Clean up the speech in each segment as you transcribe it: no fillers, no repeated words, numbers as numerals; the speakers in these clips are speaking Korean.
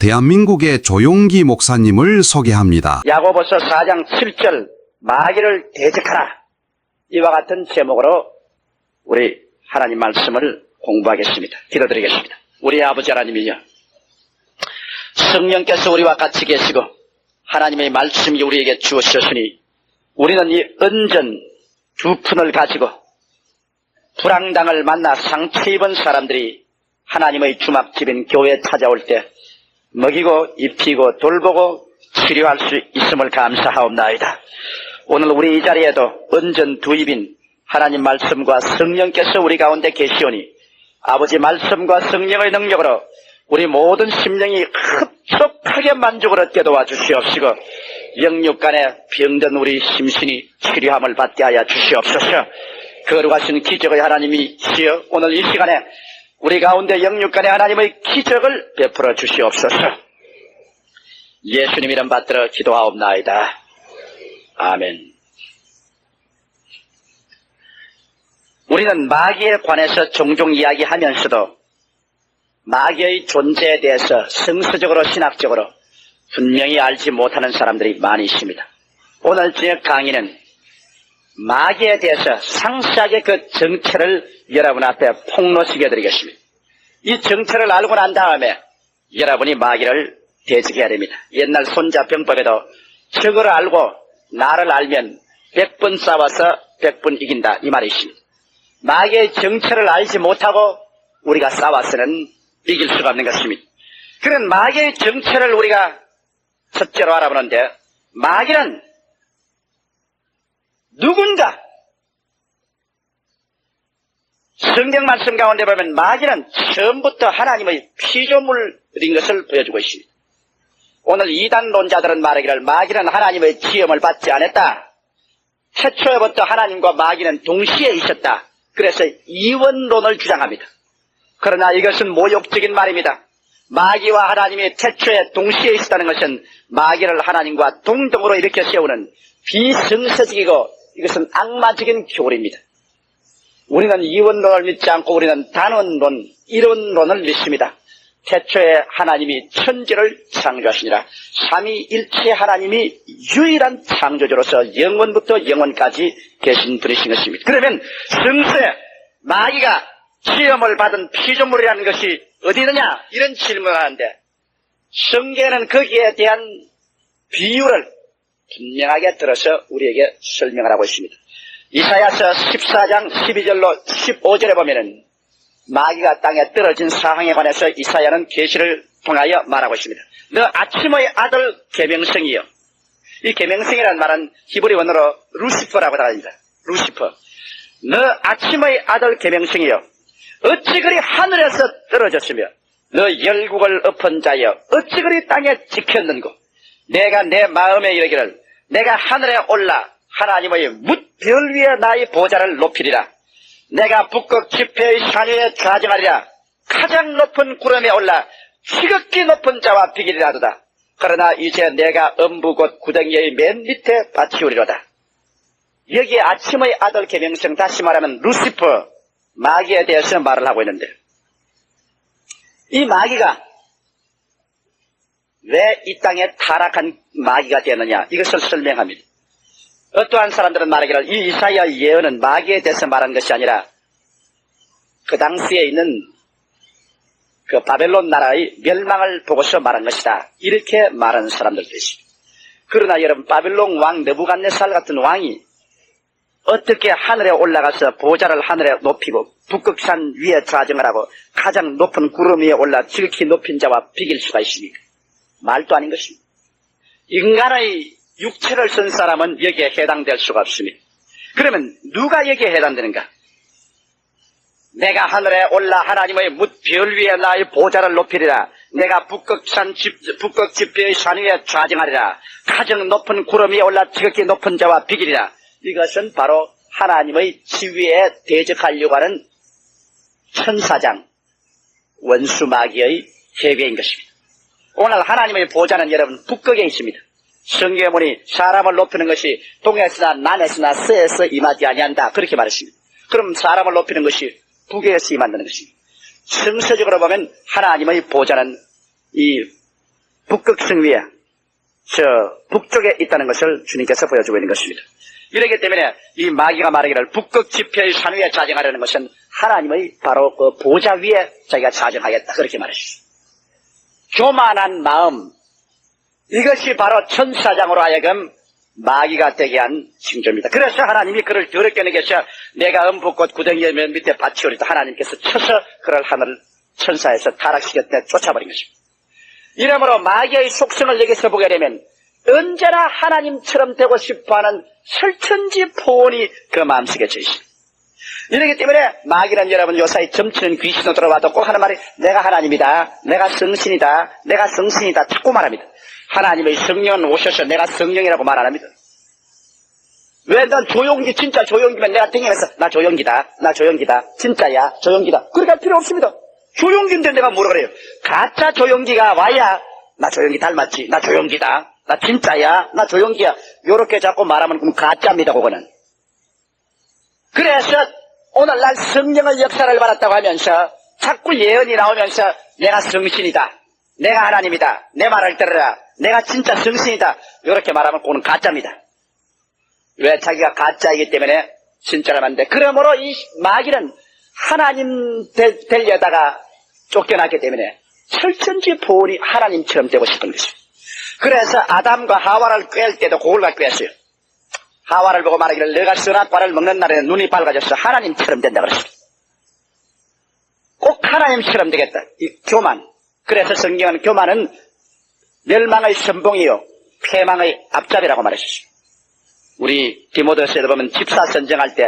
대한민국의 조용기 목사님을 소개합니다. 야고보서 4장 7절 마귀를 대적하라, 이와 같은 제목으로 우리 하나님 말씀을 공부하겠습니다. 기도드리겠습니다. 우리 아버지 하나님이여, 성령께서 우리와 같이 계시고 하나님의 말씀이 우리에게 주어졌으니 우리는 이 은전 두 푼을 가지고 불황당을 만나 상처 입은 사람들이 하나님의 주막집인 교회에 찾아올 때 먹이고 입히고 돌보고 치료할 수 있음을 감사하옵나이다. 오늘 우리 이 자리에도 은전 두 입인 하나님 말씀과 성령께서 우리 가운데 계시오니 아버지 말씀과 성령의 능력으로 우리 모든 심령이 흡족하게 만족을 얻게 도와주시옵시고 영육간에 병든 우리 심신이 치료함을 받게 하여 주시옵소서. 거룩하신 기적의 하나님이시여, 오늘 이 시간에 우리 가운데 영육간에 하나님의 기적을 베풀어 주시옵소서. 예수님 이름 받들어 기도하옵나이다. 아멘. 우리는 마귀에 관해서 종종 이야기하면서도 마귀의 존재에 대해서 성서적으로 신학적으로 분명히 알지 못하는 사람들이 많이 있습니다. 오늘 저녁 강의는 마귀에 대해서 상세하게 그 정체를 여러분 앞에 폭로시켜드리겠습니다. 이 정체를 알고 난 다음에 여러분이 마귀를 대적해야 됩니다. 옛날 손자병법에도 적을 알고 나를 알면 100번 싸워서 100번 이긴다, 이 말이 있습니다. 마귀의 정체를 알지 못하고 우리가 싸워서는 이길 수가 없는 것입니다. 그런 마귀의 정체를 우리가 첫째로 알아보는데, 마귀는 누군가? 성경 말씀 가운데 보면 마귀는 처음부터 하나님의 피조물인 것을 보여주고 있습니다. 오늘 이단론자들은 말하기를 마귀는 하나님의 지음을 받지 않았다, 태초에부터 하나님과 마귀는 동시에 있었다, 그래서 이원론을 주장합니다. 그러나 이것은 모욕적인 말입니다. 마귀와 하나님이 태초에 동시에 있었다는 것은 마귀를 하나님과 동등으로 일으켜 세우는 비성서적이고 이것은 악마적인 교리입니다. 우리는 이원론을 믿지 않고 우리는 단원론, 이론론을 믿습니다. 태초에 하나님이 천지를 창조하시니라. 삼위일체 하나님이 유일한 창조주로서 영원부터 영원까지 계신 분이신 것입니다. 그러면 성서에 마귀가 시험을 받은 피조물이라는 것이 어디 있느냐, 이런 질문을 하는데 성경에는 거기에 대한 비유를 분명하게 들어서 우리에게 설명을 하고 있습니다. 이사야서 14장 12절로 15절에 보면은 마귀가 땅에 떨어진 사항에 관해서 이사야는 계시를 통하여 말하고 있습니다. 너 아침의 아들 계명성이여. 이 계명성이라는 말은 히브리 원어로 루시퍼라고 나갑니다. 루시퍼. 너 아침의 아들 계명성이여, 어찌 그리 하늘에서 떨어졌으며 너 열국을 엎은 자여 어찌 그리 땅에 지켰는고. 내가 내 마음에 이르기를 내가 하늘에 올라 하나님의 뭇별 위에 나의 보좌를 높이리라. 내가 북극 지폐의 산 위에 좌정하리라. 가장 높은 구름에 올라 지극히 높은 자와 비기리라도다. 그러나 이제 내가 엄부 곧 구덩이의 맨 밑에 받치우리로다. 여기에 아침의 아들 계명성, 다시 말하면 루시퍼, 마귀에 대해서 말을 하고 있는데, 이 마귀가 왜 이 땅에 타락한 마귀가 되느냐, 이것을 설명합니다. 어떠한 사람들은 말하기를 이 이사야 예언은 마귀에 대해서 말한 것이 아니라 그 당시에 있는 그 바벨론 나라의 멸망을 보고서 말한 것이다, 이렇게 말하는 사람들도 있습니다. 그러나 여러분, 바벨론 왕 느부갓네살 같은 왕이 어떻게 하늘에 올라가서 보좌를 하늘에 높이고 북극산 위에 좌정을 하고 가장 높은 구름 위에 올라 지극히 높은 자와 비길 수가 있습니까? 말도 아닌 것입니다. 인간의 육체를 쓴 사람은 여기에 해당될 수가 없습니다. 그러면 누가 여기에 해당되는가? 내가 하늘에 올라 하나님의 뭇별 위에 나의 보좌를 높이리라. 내가 북극 지폐의 산 위에 좌정하리라. 가장 높은 구름 위에 올라 지극히 높은 자와 비기리라. 이것은 바로 하나님의 지위에 대적하려고 하는 천사장, 원수 마귀의 계획인 것입니다. 오늘 하나님의 보좌는 여러분 북극에 있습니다. 성경에 보니 사람을 높이는 것이 동에서나 남에서나 서에서 임하지 아니한다, 그렇게 말했습니다. 그럼 사람을 높이는 것이 북에서 임한다는 것입니다. 성서적으로 보면 하나님의 보좌는 이 북극성 위에 저 북쪽에 있다는 것을 주님께서 보여주고 있는 것입니다. 이렇기 때문에 이 마귀가 말하기를 북극 지표의 산 위에 자정하려는 것은 하나님의 바로 그 보좌 위에 자기가 자정하겠다 그렇게 말했습니다. 교만한 마음, 이것이 바로 천사장으로 하여금 마귀가 되게 한 징조입니다. 그래서 하나님이 그를 더럽게 여기셔 내가 음부꽃 구덩이 밑에 받치오리다 하나님께서 쳐서 그를 하늘 천사에서 타락시켰다 쫓아버린 것입니다. 이러므로 마귀의 속성을 여기서 보게 되면 언제나 하나님처럼 되고 싶어하는 설천지 포원이 그 마음속에 져 있습니다. 이렇기 때문에 마귀는 여러분 요사이 점치는 귀신으로 들어와도 꼭 하는 말이 내가 하나님이다, 내가 성신이다, 내가 성신이다 자꾸 말합니다. 하나님의 성령은 오셔서 내가 성령이라고 말 안 합니다. 왜 난 조용기 진짜 조용기면 내가 땡기면서 나 조용기다, 나 조용기다, 진짜야 조용기다 그렇게 할 필요 없습니다. 조용기인데 내가 뭐라 그래요? 가짜 조용기가 와야 나 조용기 닮았지, 나 조용기다, 나 진짜야, 나 조용기야 요렇게 자꾸 말하면 그럼 가짜입니다. 그거는. 그래서 오늘날 성령의 역사를 받았다고 하면서 자꾸 예언이 나오면서 내가 성신이다, 내가 하나님이다, 내 말을 들으라, 내가 진짜 성신이다 이렇게 말하면 그거는 가짜입니다. 왜? 자기가 가짜이기 때문에 진짜를 만드는데 그러므로 이 마귀는 하나님 되려다가 쫓겨났기 때문에 철천지 보온이 하나님처럼 되고 싶은 것입니다. 그래서 아담과 하와를 꿰을 때도 그걸 갖고 꿰었어요. 하와를 보고 말하기를 너가 선악과를 먹는 날에는 눈이 밝아져서 하나님처럼 된다 그랬습니다. 꼭 하나님처럼 되겠다. 이 교만. 그래서 성경은 교만은 멸망의 선봉이요 패망의 앞잡이라고 말했습니다. 우리 디모데서에도 보면 집사 선정할 때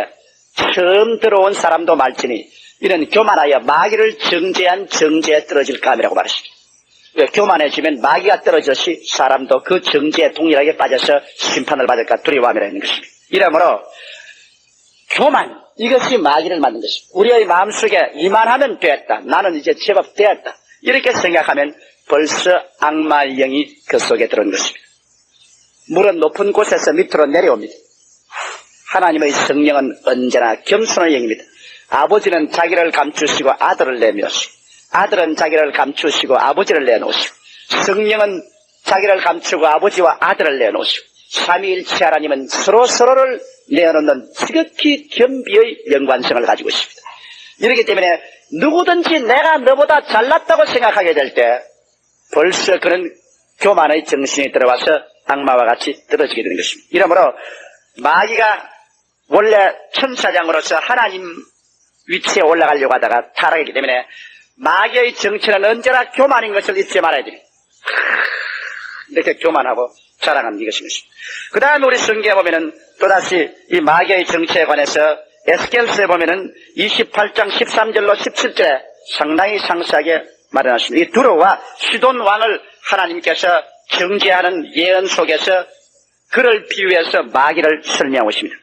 처음 들어온 사람도 말지니 이런 교만하여 마귀를 정죄한 정죄에 떨어질 감이라고 말했습니다. 왜? 교만해지면 마귀가 떨어졌이 사람도 그 정죄에 동일하게 빠져서 심판을 받을까 두려워함이라 있는 것입니다. 이러므로 교만, 이것이 마귀를 만든 것입니다. 우리의 마음속에 이만하면 되었다, 나는 이제 제법 되었다 이렇게 생각하면 벌써 악마의 영이 그 속에 들어온 것입니다. 물은 높은 곳에서 밑으로 내려옵니다. 하나님의 성령은 언제나 겸손의 영입니다. 아버지는 자기를 감추시고 아들을 내놓으시고 아들은 자기를 감추시고 아버지를 내놓으시고 성령은 자기를 감추고 아버지와 아들을 내놓으시고 삼위일체 하나님은 서로를 내어놓는 지극히 겸비의 연관성을 가지고 있습니다. 이렇기 때문에 누구든지 내가 너보다 잘났다고 생각하게 될 때 벌써 그런 교만의 정신이 들어와서 악마와 같이 떨어지게 되는 것입니다. 이러므로 마귀가 원래 천사장으로서 하나님 위치에 올라가려고 하다가 타락했기 때문에 마귀의 정체는 언제나 교만인 것을 잊지 말아야 돼요. 이렇게 교만하고 자랑하는 이것인 것입니다. 그 다음에 우리 성경에 보면은 또다시 이 마귀의 정체에 관해서 에스겔서에 보면은 28장 13절로 17절에 상당히 상세하게 말해놨습니다. 이 두로와 시돈 왕을 하나님께서 정죄하는 예언 속에서 그를 비유해서 마귀를 설명하고 있습니다.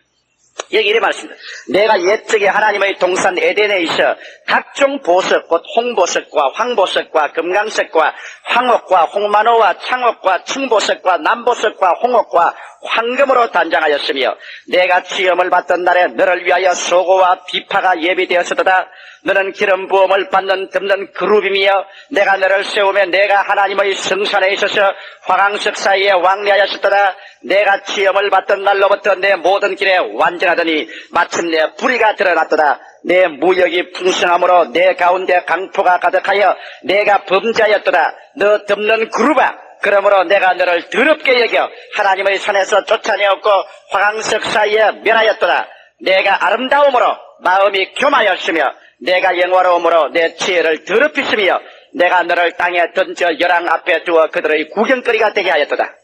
여기 이래 말씀입니다. 내가 옛적에 하나님의 동산 에덴에 있어 각종 보석, 곧 홍보석과 황보석과 금강석과 황옥과 홍만호와 창옥과青보석과 남보석과 홍옥과 황금으로 단장하였으며 내가 시험을 받던 날에 너를 위하여 소고와 비파가 예비되었으도다. 너는 기름 부음을 받는 듬는 그룹이며 내가 너를 세우며 내가 하나님의 성산에 있어서 화강석 사이에 왕래하였었도다. 내가 시험을 받던 날로부터 내 모든 길에 완전하더니 마침내 불의가 드러났도다. 내 무역이 풍성함으로 내 가운데 강포가 가득하여 내가 범죄하였도다. 너 듬는 그룹아, 그러므로 내가 너를 더럽게 여겨 하나님의 산에서 쫓아내었고 화강석 사이에 멸하였도다. 내가 아름다움으로 마음이 교만하였으며 내가 영화로움으로 내 지혜를 더럽히으며 내가 너를 땅에 던져 열왕 앞에 두어 그들의 구경거리가 되게 하였도다.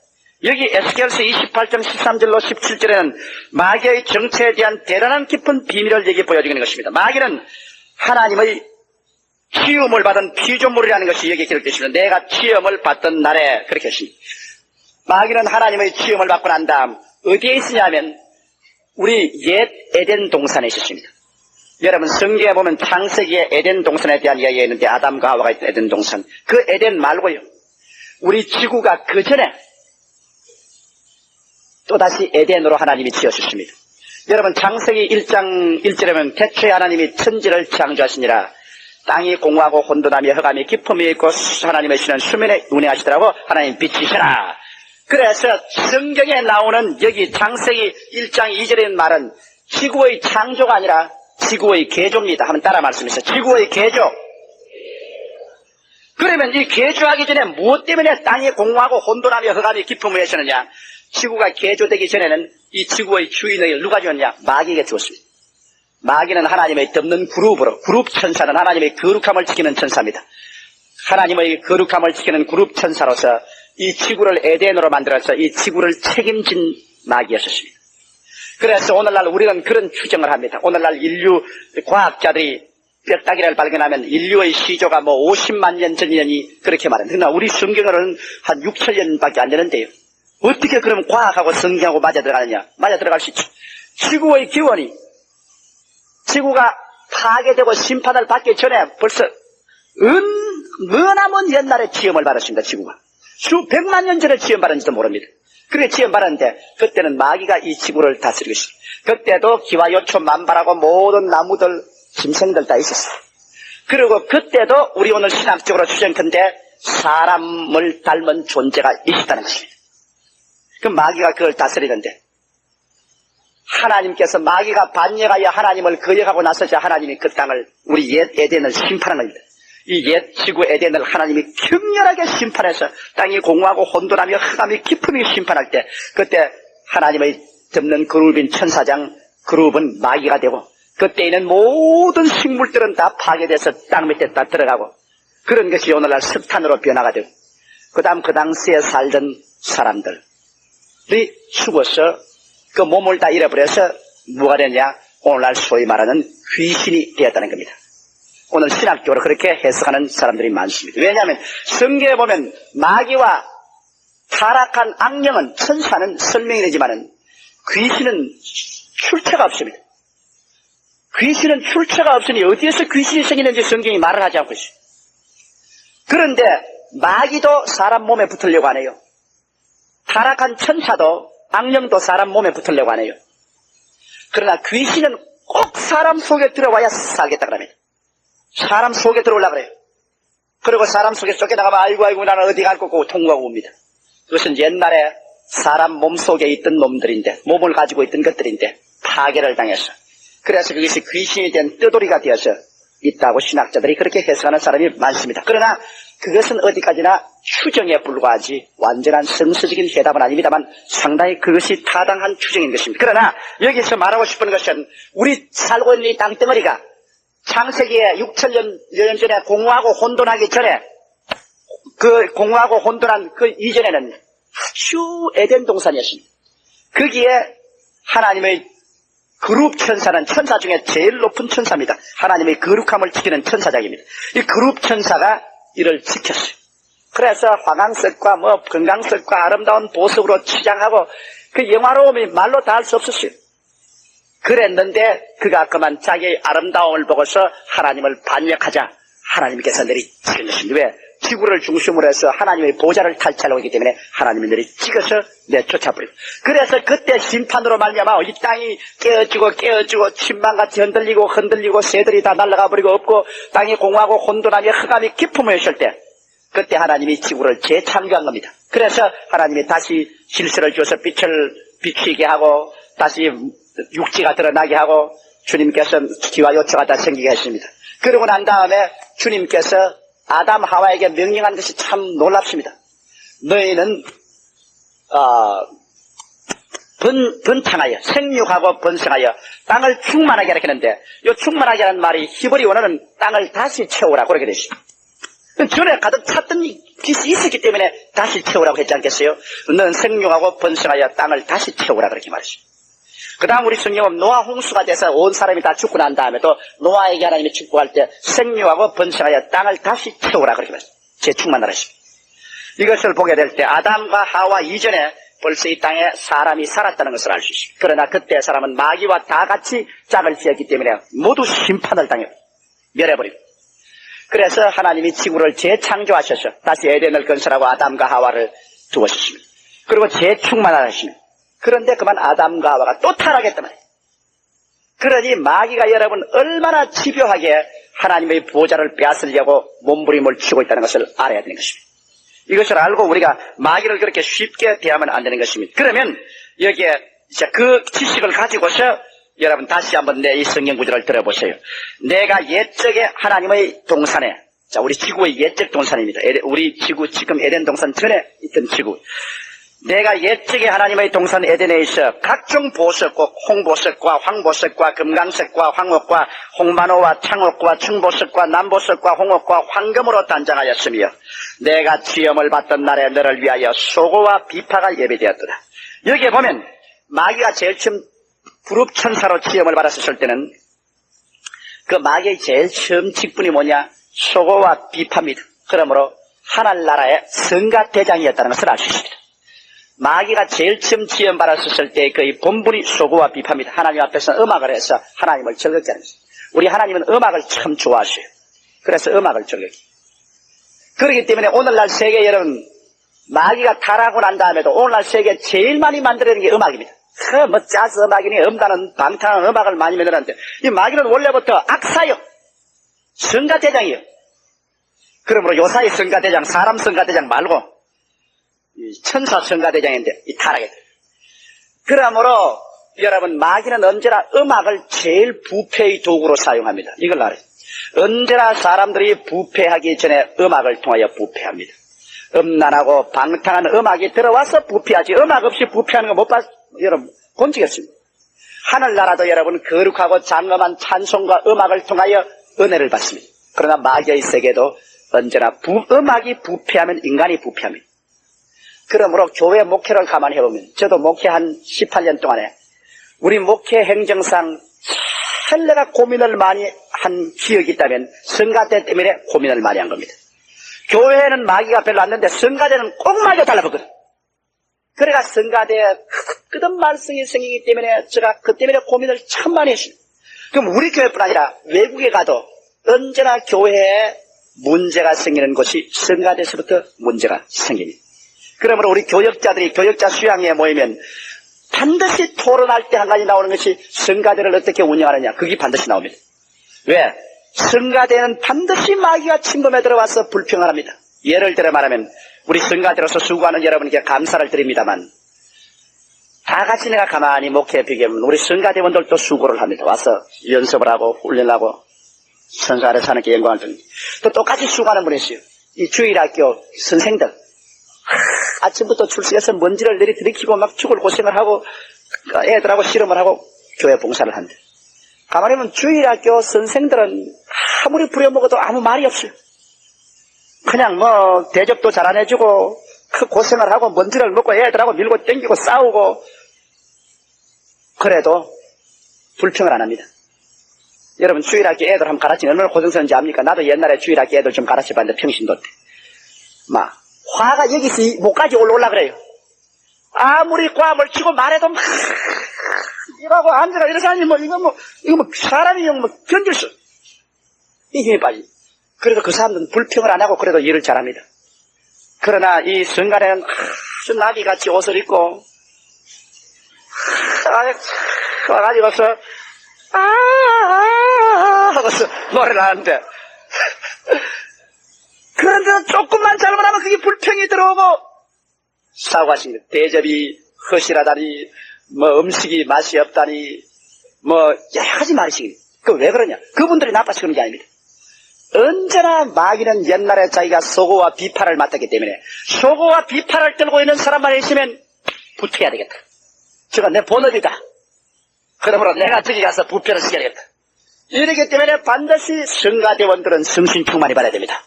여기 에스겔서 28장 13절로 17절에는 마귀의 정체에 대한 대단한 깊은 비밀을 여기 보여주는 것입니다. 마귀는 하나님의 치움을 받은 피조물이라는 것이 여기 기록되어 있습니다. 내가 치움을 받던 날에 그렇게 했습니다. 마귀는 하나님의 치움을 받고 난 다음 어디에 있으냐면 우리 옛 에덴 동산에 있었습니다. 여러분 성경에 보면 창세기에 에덴 동산에 대한 이야기가 있는데 아담과 하와가 있던 에덴 동산, 그 에덴 말고요 우리 지구가 그 전에 또다시 에덴으로 하나님이 지어주십니다. 여러분 창세기 1장 1절에 보면 태초에 하나님이 천지를 창조하시니라. 땅이 공허하고 혼돈하며 흑암이 깊음이 있고 하나님의 신은 수면에 운행하시더라고. 하나님 빛이시라. 그래서 성경에 나오는 여기 창세기 1장 2절의 말은 지구의 창조가 아니라 지구의 개조입니다. 한번 따라 말씀하세요. 지구의 개조. 그러면 이 개조하기 전에 무엇 때문에 땅이 공허하고 혼돈하며 흑암이 깊음을 하시느냐? 지구가 개조되기 전에는 이 지구의 주인을 누가 주었냐? 마귀가 주었습니다. 마귀는 하나님의 덮는 그룹으로, 그룹 천사는 하나님의 거룩함을 지키는 천사입니다. 하나님의 거룩함을 지키는 그룹 천사로서 이 지구를 에덴으로 만들어서 이 지구를 책임진 마귀였습니다. 그래서 오늘날 우리는 그런 추정을 합니다. 오늘날 인류 과학자들이 뼈다귀를 발견하면 인류의 시조가 50만 년 전이니 그렇게 말합니다. 그러나 우리 성경으로는 한 6천 년밖에 안 되는데요. 어떻게 그럼 과학하고 성경하고 맞아 들어가느냐? 맞아 들어갈 수 있죠. 지구의 기원이 지구가 파괴되고 심판을 받기 전에 벌써 머나먼 옛날에 지음을 받았습니다. 지구가 수백만 년 전에 지음받았는지도 모릅니다. 그렇게 지음받았는데 그때는 마귀가 이 지구를 다스리고 있습니다. 그때도 기와 요초 만발하고 모든 나무들 짐승들 다 있었어요. 그리고 그때도 우리 오늘 신학적으로 추정컨대 사람을 닮은 존재가 있었다는 것입니다. 그 마귀가 그걸 다스리는데 하나님께서 마귀가 반역하여 하나님을 거역하고 나서자 하나님이 그 땅을 우리 옛 에덴을 심판한 겁니다. 이 옛 지구 에덴을 하나님이 격렬하게 심판해서 땅이 공허하고 혼돈하며 흑암이 깊음이 심판할 때 그때 하나님의 덮는 그룹인 천사장 그룹은 마귀가 되고 그때에는 모든 식물들은 다 파괴돼서 땅 밑에 다 들어가고 그런 것이 오늘날 석탄으로 변화가 되고 그 다음 그 당시에 살던 사람들이 죽어서 그 몸을 다 잃어버려서 뭐가 되냐? 오늘날 소위 말하는 귀신이 되었다는 겁니다. 오늘 신학적으로 그렇게 해석하는 사람들이 많습니다. 왜냐하면 성경에 보면 마귀와 타락한 악령은 천사는 설명이 되지만은 귀신은 출처가 없습니다. 귀신은 출처가 없으니 어디에서 귀신이 생기는지 성경이 말을 하지 않고 있어요. 그런데 마귀도 사람 몸에 붙으려고 안 해요. 타락한 천사도 악령도 사람 몸에 붙으려고 안 해요. 그러나 귀신은 꼭 사람 속에 들어와야 살겠다 그럽니다. 사람 속에 들어오려고 그래요. 그리고 사람 속에 쫓겨나가면 아이고 나는 어디 갈 거고 통과하고 옵니다. 그것은 옛날에 사람 몸 속에 있던 놈들인데 몸을 가지고 있던 것들인데 파괴를 당해서 그래서 그것이 귀신이 된 뜨돌이가 되어서 있다고 신학자들이 그렇게 해석하는 사람이 많습니다. 그러나 그것은 어디까지나 추정에 불과하지 완전한 성서적인 해답은 아닙니다만 상당히 그것이 타당한 추정인 것입니다. 그러나 여기서 말하고 싶은 것은 우리 살고 있는 이 땅덩어리가 창세기에 6천년 전에 공허하고 혼돈하기 전에 그 공허하고 혼돈한 그 이전에는 아주 에덴 동산이었습니다. 거기에 하나님의 그룹 천사는 천사 중에 제일 높은 천사입니다. 하나님의 거룩함을 지키는 천사장입니다. 이 그룹 천사가 이를 지켰어요. 그래서 황황색과 건강색과 아름다운 보석으로 치장하고 그 영화로움이 말로 다 할 수 없었어요. 그랬는데 그가 그만 자기의 아름다움을 보고서 하나님을 반역하자 하나님께서 내리치는 것입니다. 왜? 지구를 중심으로 해서 하나님의 보좌를 탈취하려고 하기 때문에 하나님이 내리찍어서 내쫓아버리고 그래서 그때 심판으로 말미암아 이 땅이 깨어지고 침망같이 흔들리고 새들이 다 날아가 버리고 없고 땅이 공허하고 혼돈하며 흑암이 깊음을 했을 때 그때 하나님이 지구를 재창조한 겁니다. 그래서 하나님이 다시 질서를 주어서 빛을 비추게 하고 다시 육지가 드러나게 하고 주님께서 기와 요초가 다 생기게 했습니다. 그러고 난 다음에 주님께서 아담 하와에게 명령한 것이 참 놀랍습니다. 너희는 번창하여 생육하고 번성하여 땅을 충만하게 하라 했는데 이 충만하게 하는 말이 히브리 원어는 땅을 다시 채우라 그렇게 되죠. 전에 가득 찼던 빛이 있었기 때문에 다시 채우라고 했지 않겠어요? 너는 생육하고 번성하여 땅을 다시 채우라 그렇게 말이죠. 그 다음 우리 성경은 노아 홍수가 돼서 온 사람이 다 죽고 난 다음에 또 노아에게 하나님이 축복할 때 생육하고 번성하여 땅을 다시 채우라 그렇게 말했습니다. 재충만하라 했습니다. 이것을 보게 될 때 아담과 하와 이전에 벌써 이 땅에 사람이 살았다는 것을 알 수 있습니다. 그러나 그때 사람은 마귀와 다 같이 짝을 지었기 때문에 모두 심판을 당해 멸해버리고 그래서 하나님이 지구를 재창조하셔서 다시 에덴을 건설하고 아담과 하와를 두었습니다. 그리고 재충만하라 했습니다. 그런데 그만 아담과 하와가 또 타락했단 말이에요. 그러니 마귀가 여러분 얼마나 집요하게 하나님의 보좌를 빼앗으려고 몸부림을 치고 있다는 것을 알아야 되는 것입니다. 이것을 알고 우리가 마귀를 그렇게 쉽게 대하면 안 되는 것입니다. 그러면 여기에 그 지식을 가지고서 여러분 다시 한번 내 이 성경 구절을 들어보세요. 내가 옛적에 하나님의 동산에, 자, 우리 지구의 옛적 동산입니다. 우리 지구 지금 에덴 동산 전에 있던 지구. 내가 옛적에 하나님의 동산 에덴에 있어 각종 보석과 홍보석과 황보석과 금강석과 황옥과 홍만호와 창옥과 충보석과 남보석과 홍옥과 황금으로 단장하였으며 내가 지음을 받던 날에 너를 위하여 소고와 비파가 예배되었더라. 여기에 보면 마귀가 제일 처음 부릅천사로 지음을 받았을 때는 그 마귀의 제일 처음 직분이 뭐냐? 소고와 비파입니다. 그러므로 하늘나라의 성가대장이었다는 것을 알 수 있습니다. 마귀가 제일 처음 지음 받았을 때 그의 본분이 소고와 비파입니다. 하나님 앞에서 음악을 해서 하나님을 즐겁게 하는 것입니다. 우리 하나님은 음악을 참 좋아하셔요. 그래서 음악을 즐겁게. 그렇기 때문에 오늘날 세계 여러분 마귀가 타락하고 난 다음에도 오늘날 세계 제일 많이 만들어내는 게 음악입니다. 뭐 재즈 음악이니 음단은 방탕한 음악을 많이 만들었는데 이 마귀는 원래부터 악사요. 성가대장이요. 그러므로 요사이 성가대장, 사람 성가대장 말고 천사 성가대장인데 이 타락에. 그러므로 여러분 마귀는 언제나 음악을 제일 부패의 도구로 사용합니다. 이걸 알아요. 언제나 사람들이 부패하기 전에 음악을 통하여 부패합니다. 음란하고 방탕한 음악이 들어와서 부패하지 음악 없이 부패하는 거 못 봤, 여러분 본 적이 없습니다. 하늘나라도 여러분 거룩하고 장엄한 찬송과 음악을 통하여 은혜를 받습니다. 그러나 마귀의 세계도 언제나 음악이 부패하면 인간이 부패합니다. 그러므로 교회 목회를 가만히 해보면 저도 목회 한 18년 동안에 우리 목회 행정상 참 내가 고민을 많이 한 기억이 있다면 성가대 때문에 고민을 많이 한 겁니다. 교회에는 마귀가 별로 안 되는데 성가대는 꼭 마귀가 달라붙거든. 그래가 성가대에 끄덕 말썽이 생기기 때문에 제가 그 때문에 고민을 참 많이 했습니다. 그럼 우리 교회뿐 아니라 외국에 가도 언제나 교회에 문제가 생기는 곳이 성가대에서부터 문제가 생깁니다. 그러므로 우리 교역자들이 교역자 수양회에 모이면 반드시 토론할 때 한 가지 나오는 것이 성가대를 어떻게 운영하느냐. 그게 반드시 나옵니다. 왜? 성가대는 반드시 마귀가 침범해 들어와서 불평을 합니다. 예를 들어 말하면 우리 성가대로서 수고하는 여러분께 감사를 드립니다만 다 같이 내가 가만히 목회에 비교하면 우리 성가대원들도 수고를 합니다. 와서 연습을 하고 훈련하고 선수 아래 사는 게 영광을 드립니다. 또 똑같이 수고하는 분이 있어요. 이 주일학교 선생들 아침부터 출석해서 먼지를 내리들이키고 막 죽을 고생을 하고 애들하고 실험을 하고 교회 봉사를 합니다. 가만히 보면 주일학교 선생들은 아무리 부려먹어도 아무 말이 없어요. 그냥 뭐 대접도 잘 안 해주고 그 고생을 하고 먼지를 먹고 애들하고 밀고 땡기고 싸우고 그래도 불평을 안 합니다. 여러분 주일학교 애들 한번 가르치면 얼마나 고생스러운지 압니까? 나도 옛날에 주일학교 애들 좀 가르쳐봤는데 평신도 때 막 화가 여기서 목까지 올라 그래요. 아무리 꽈물 치고 말해도 막 이러고 앉아가 이렇게 하니 이거 뭐 사람이 뭐 견딜 수 이 힘이 빠지. 그래도 그 사람들은 불평을 안 하고 그래도 일을 잘합니다. 그러나 이 성간에는 아주 나비같이 옷을 입고 와가지고서 하고서 노래를 하는데 그런데 조금만 잘못하면 그게 불평이 들어오고 사고하십니다. 대접이 허실하다니 뭐 음식이 맛이 없다니 뭐 여러 가지 말이시기. 그 왜 그러냐? 그분들이 나빠서 그런 게 아닙니다. 언제나 마귀는 옛날에 자기가 소고와 비파를 맡았기 때문에 소고와 비파를 들고 있는 사람만 있으면 부패해야 되겠다. 저가 내 본업이다. 그러므로 내가 저기 가서 부패를 시켜야겠다. 이러기 때문에 반드시 성가대원들은 성신 충만이 받아야 됩니다.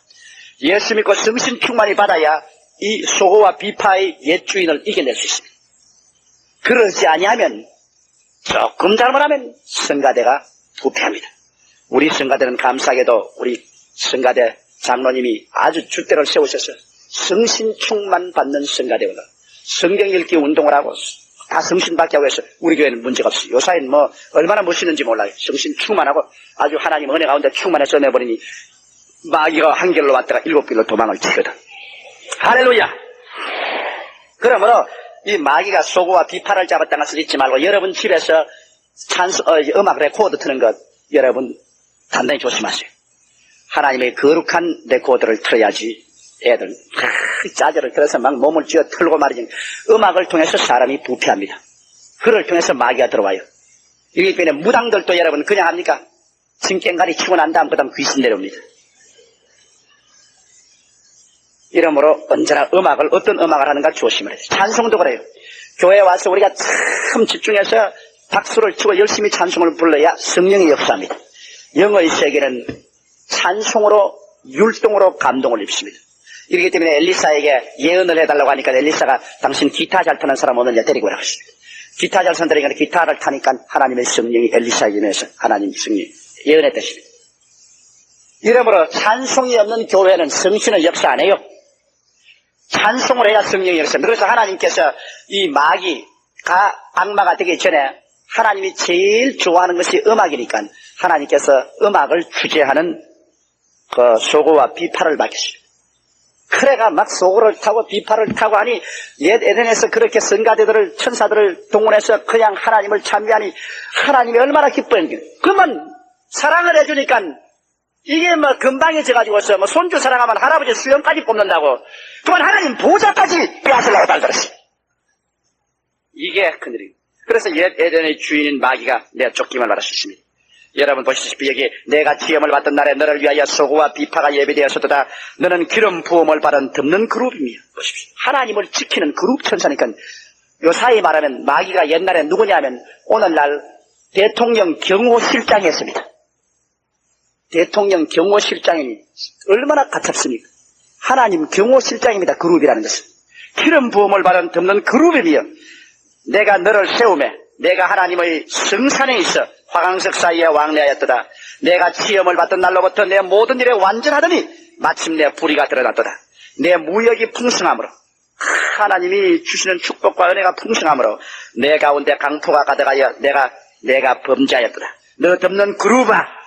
예수 믿고 성신 충만이 받아야 이 소고와 비파의 옛 주인을 이겨낼 수 있습니다. 그러지 아니하면 조금 잘못하면 성가대가 부패합니다. 우리 성가대는 감사하게도 우리 성가대 장로님이 아주 줏대를 세우셔서 성신 충만 받는 성가대원들 성경 읽기 운동을 하고 다 성신 받게 하고 해서 우리 교회는 문제가 없어요. 요사이는 뭐 얼마나 멋있는지 몰라요. 성신 충만하고 아주 하나님 은혜 가운데 충만해서 내버리니 마귀가 한 길로 왔다가 7길로 도망을 치거든. 할렐루야. 그러므로 이 마귀가 소고와 비파를 잡았다는 것을 잊지 말고 여러분 집에서 음악 레코드 트는 것 여러분 단단히 조심하세요. 하나님의 거룩한 레코더를 틀어야지 애들 짜져를 그래서 막 몸을 쥐어 틀고 말이지. 음악을 통해서 사람이 부패합니다. 그를 통해서 마귀가 들어와요. 이기 때문에 무당들도 여러분 그냥 합니까? 진깽가리 치고 난 다음 그다음 귀신 내려옵니다. 이러므로 언제나 음악을 어떤 음악을 하는가 조심을 해요. 찬송도 그래요. 교회에 와서 우리가 참 집중해서 박수를 치고 열심히 찬송을 불러야 성령이 역사합니다. 영의 세계는 찬송으로 율동으로 감동을 입습니다. 이렇기 때문에 엘리사에게 예언을 해달라고 하니까 엘리사가 당신 기타 잘 타는 사람 오느냐 데리고 오라고 했습니다. 기타 잘 선다니까 기타를 타니까 하나님의 성령이 엘리사에게 임해서 하나님 성령이 예언했다십니다. 이러므로 찬송이 없는 교회는 성신은 역사 안 해요. 찬송을 해야 성령이 역사합니다. 그래서 하나님께서 이 마귀가 악마가 되기 전에 하나님이 제일 좋아하는 것이 음악이니까 하나님께서 음악을 주재하는 그 소고와 비파를 맡겼습니다. 그래가 막 소고를 타고 비파를 타고 하니 옛 에덴에서 그렇게 성가대들을 천사들을 동원해서 그냥 하나님을 찬미하니 하나님이 얼마나 기뻐했는지. 그러면 사랑을 해주니까 이게 뭐 금방해져가지고서 뭐 손주 사랑하면 할아버지 수염까지 뽑는다고 그만 하나님 보좌까지 빼앗으려고 달들었어요. 이게 큰일입니다. 그래서 옛 에덴의 주인인 마귀가 내가 쫓김을 받을 수 있습니다. 여러분 보시다시피 여기 내가 지음을 받던 날에 너를 위하여 소고와 비파가 예비되었었도다. 너는 기름 부음을 받은 덮는 그룹입니다. 보십시오. 하나님을 지키는 그룹 천사니까 요사이 말하면 마귀가 옛날에 누구냐면 오늘날 대통령 경호실장이었습니다. 대통령 경호실장이니 얼마나 가깝습니까? 하나님 경호실장입니다. 그룹이라는 것은. 기름 부음을 받은 덮는 그룹이며 내가 너를 세우매 내가 하나님의 성산에 있어 화강석 사이에 왕래하였도다. 내가 시험을 받던 날로부터 내 모든 일에 완전하더니 마침내 불의가 드러났도다. 내 무역이 풍성함으로 하나님이 주시는 축복과 은혜가 풍성함으로 내 가운데 강포가 가득하여 내가 범죄하였도다. 너 덮는 그룹아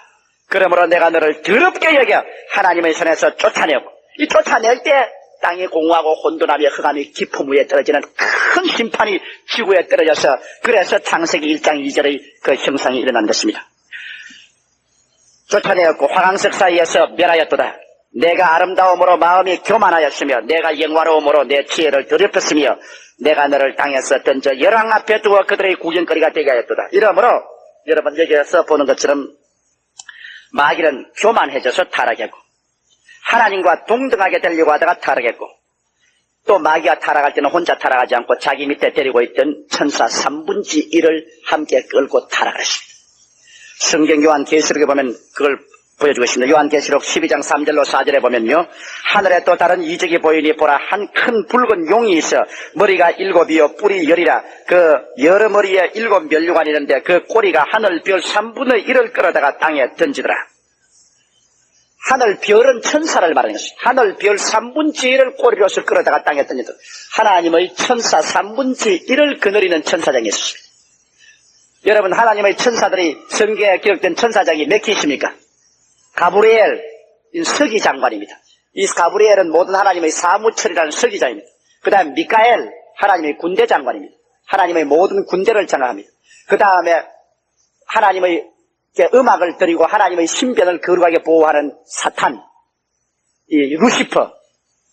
그러므로 내가 너를 더럽게 여겨 하나님의 손에서 쫓아내고 이 쫓아낼 때 땅이 공허하고 혼돈하며 흑암이 깊음 위에 떨어지는 큰 심판이 지구에 떨어져서 그래서 창세기 1장 2절의 그 형상이 일어난 것입니다. 쫓아내었고 화강석 사이에서 멸하였도다. 내가 아름다움으로 마음이 교만하였으며 내가 영화로움으로 내 지혜를 더럽혔으며 내가 너를 땅에서 던져 열왕 앞에 두어 그들의 구경거리가 되게 하였도다. 이러므로 여러분 여기에서 보는 것처럼 마귀는 교만해져서 타락했고 하나님과 동등하게 되려고 하다가 타락했고 또 마귀가 타락할 때는 혼자 타락하지 않고 자기 밑에 데리고 있던 천사 3분의 1을 함께 끌고 타락을 했습니다. 성경 요한계시록에 보면 그걸 보여주고 있습니다. 요한계시록 12장 3절로 4절에 보면요. 하늘에 또 다른 이적이 보이니 보라 한 큰 붉은 용이 있어 머리가 7이요 뿔이 10이라 그 여러 머리에 7 면류관이 있는데 그 꼬리가 하늘 별 3분의 1을 끌어다가 땅에 던지더라. 하늘 별은 천사를 말하는 것입니다. 하늘 별 3분의 1을 꼬리로서 끌어다가 땅에 던지더라. 하나님의 천사 3분의 1을 거느리는 천사장이 있었습니다. 여러분 하나님의 천사들이 성경에 기록된 천사장이 몇 개십니까? 가브리엘 서기장관입니다. 이 가브리엘은 모든 하나님의 사무처리라는 서기장입니다. 그 다음에 미카엘 하나님의 군대장관입니다. 하나님의 모든 군대를 장악합니다. 그 다음에 하나님의 음악을 드리고 하나님의 신변을 거룩하게 보호하는 사탄, 이 루시퍼,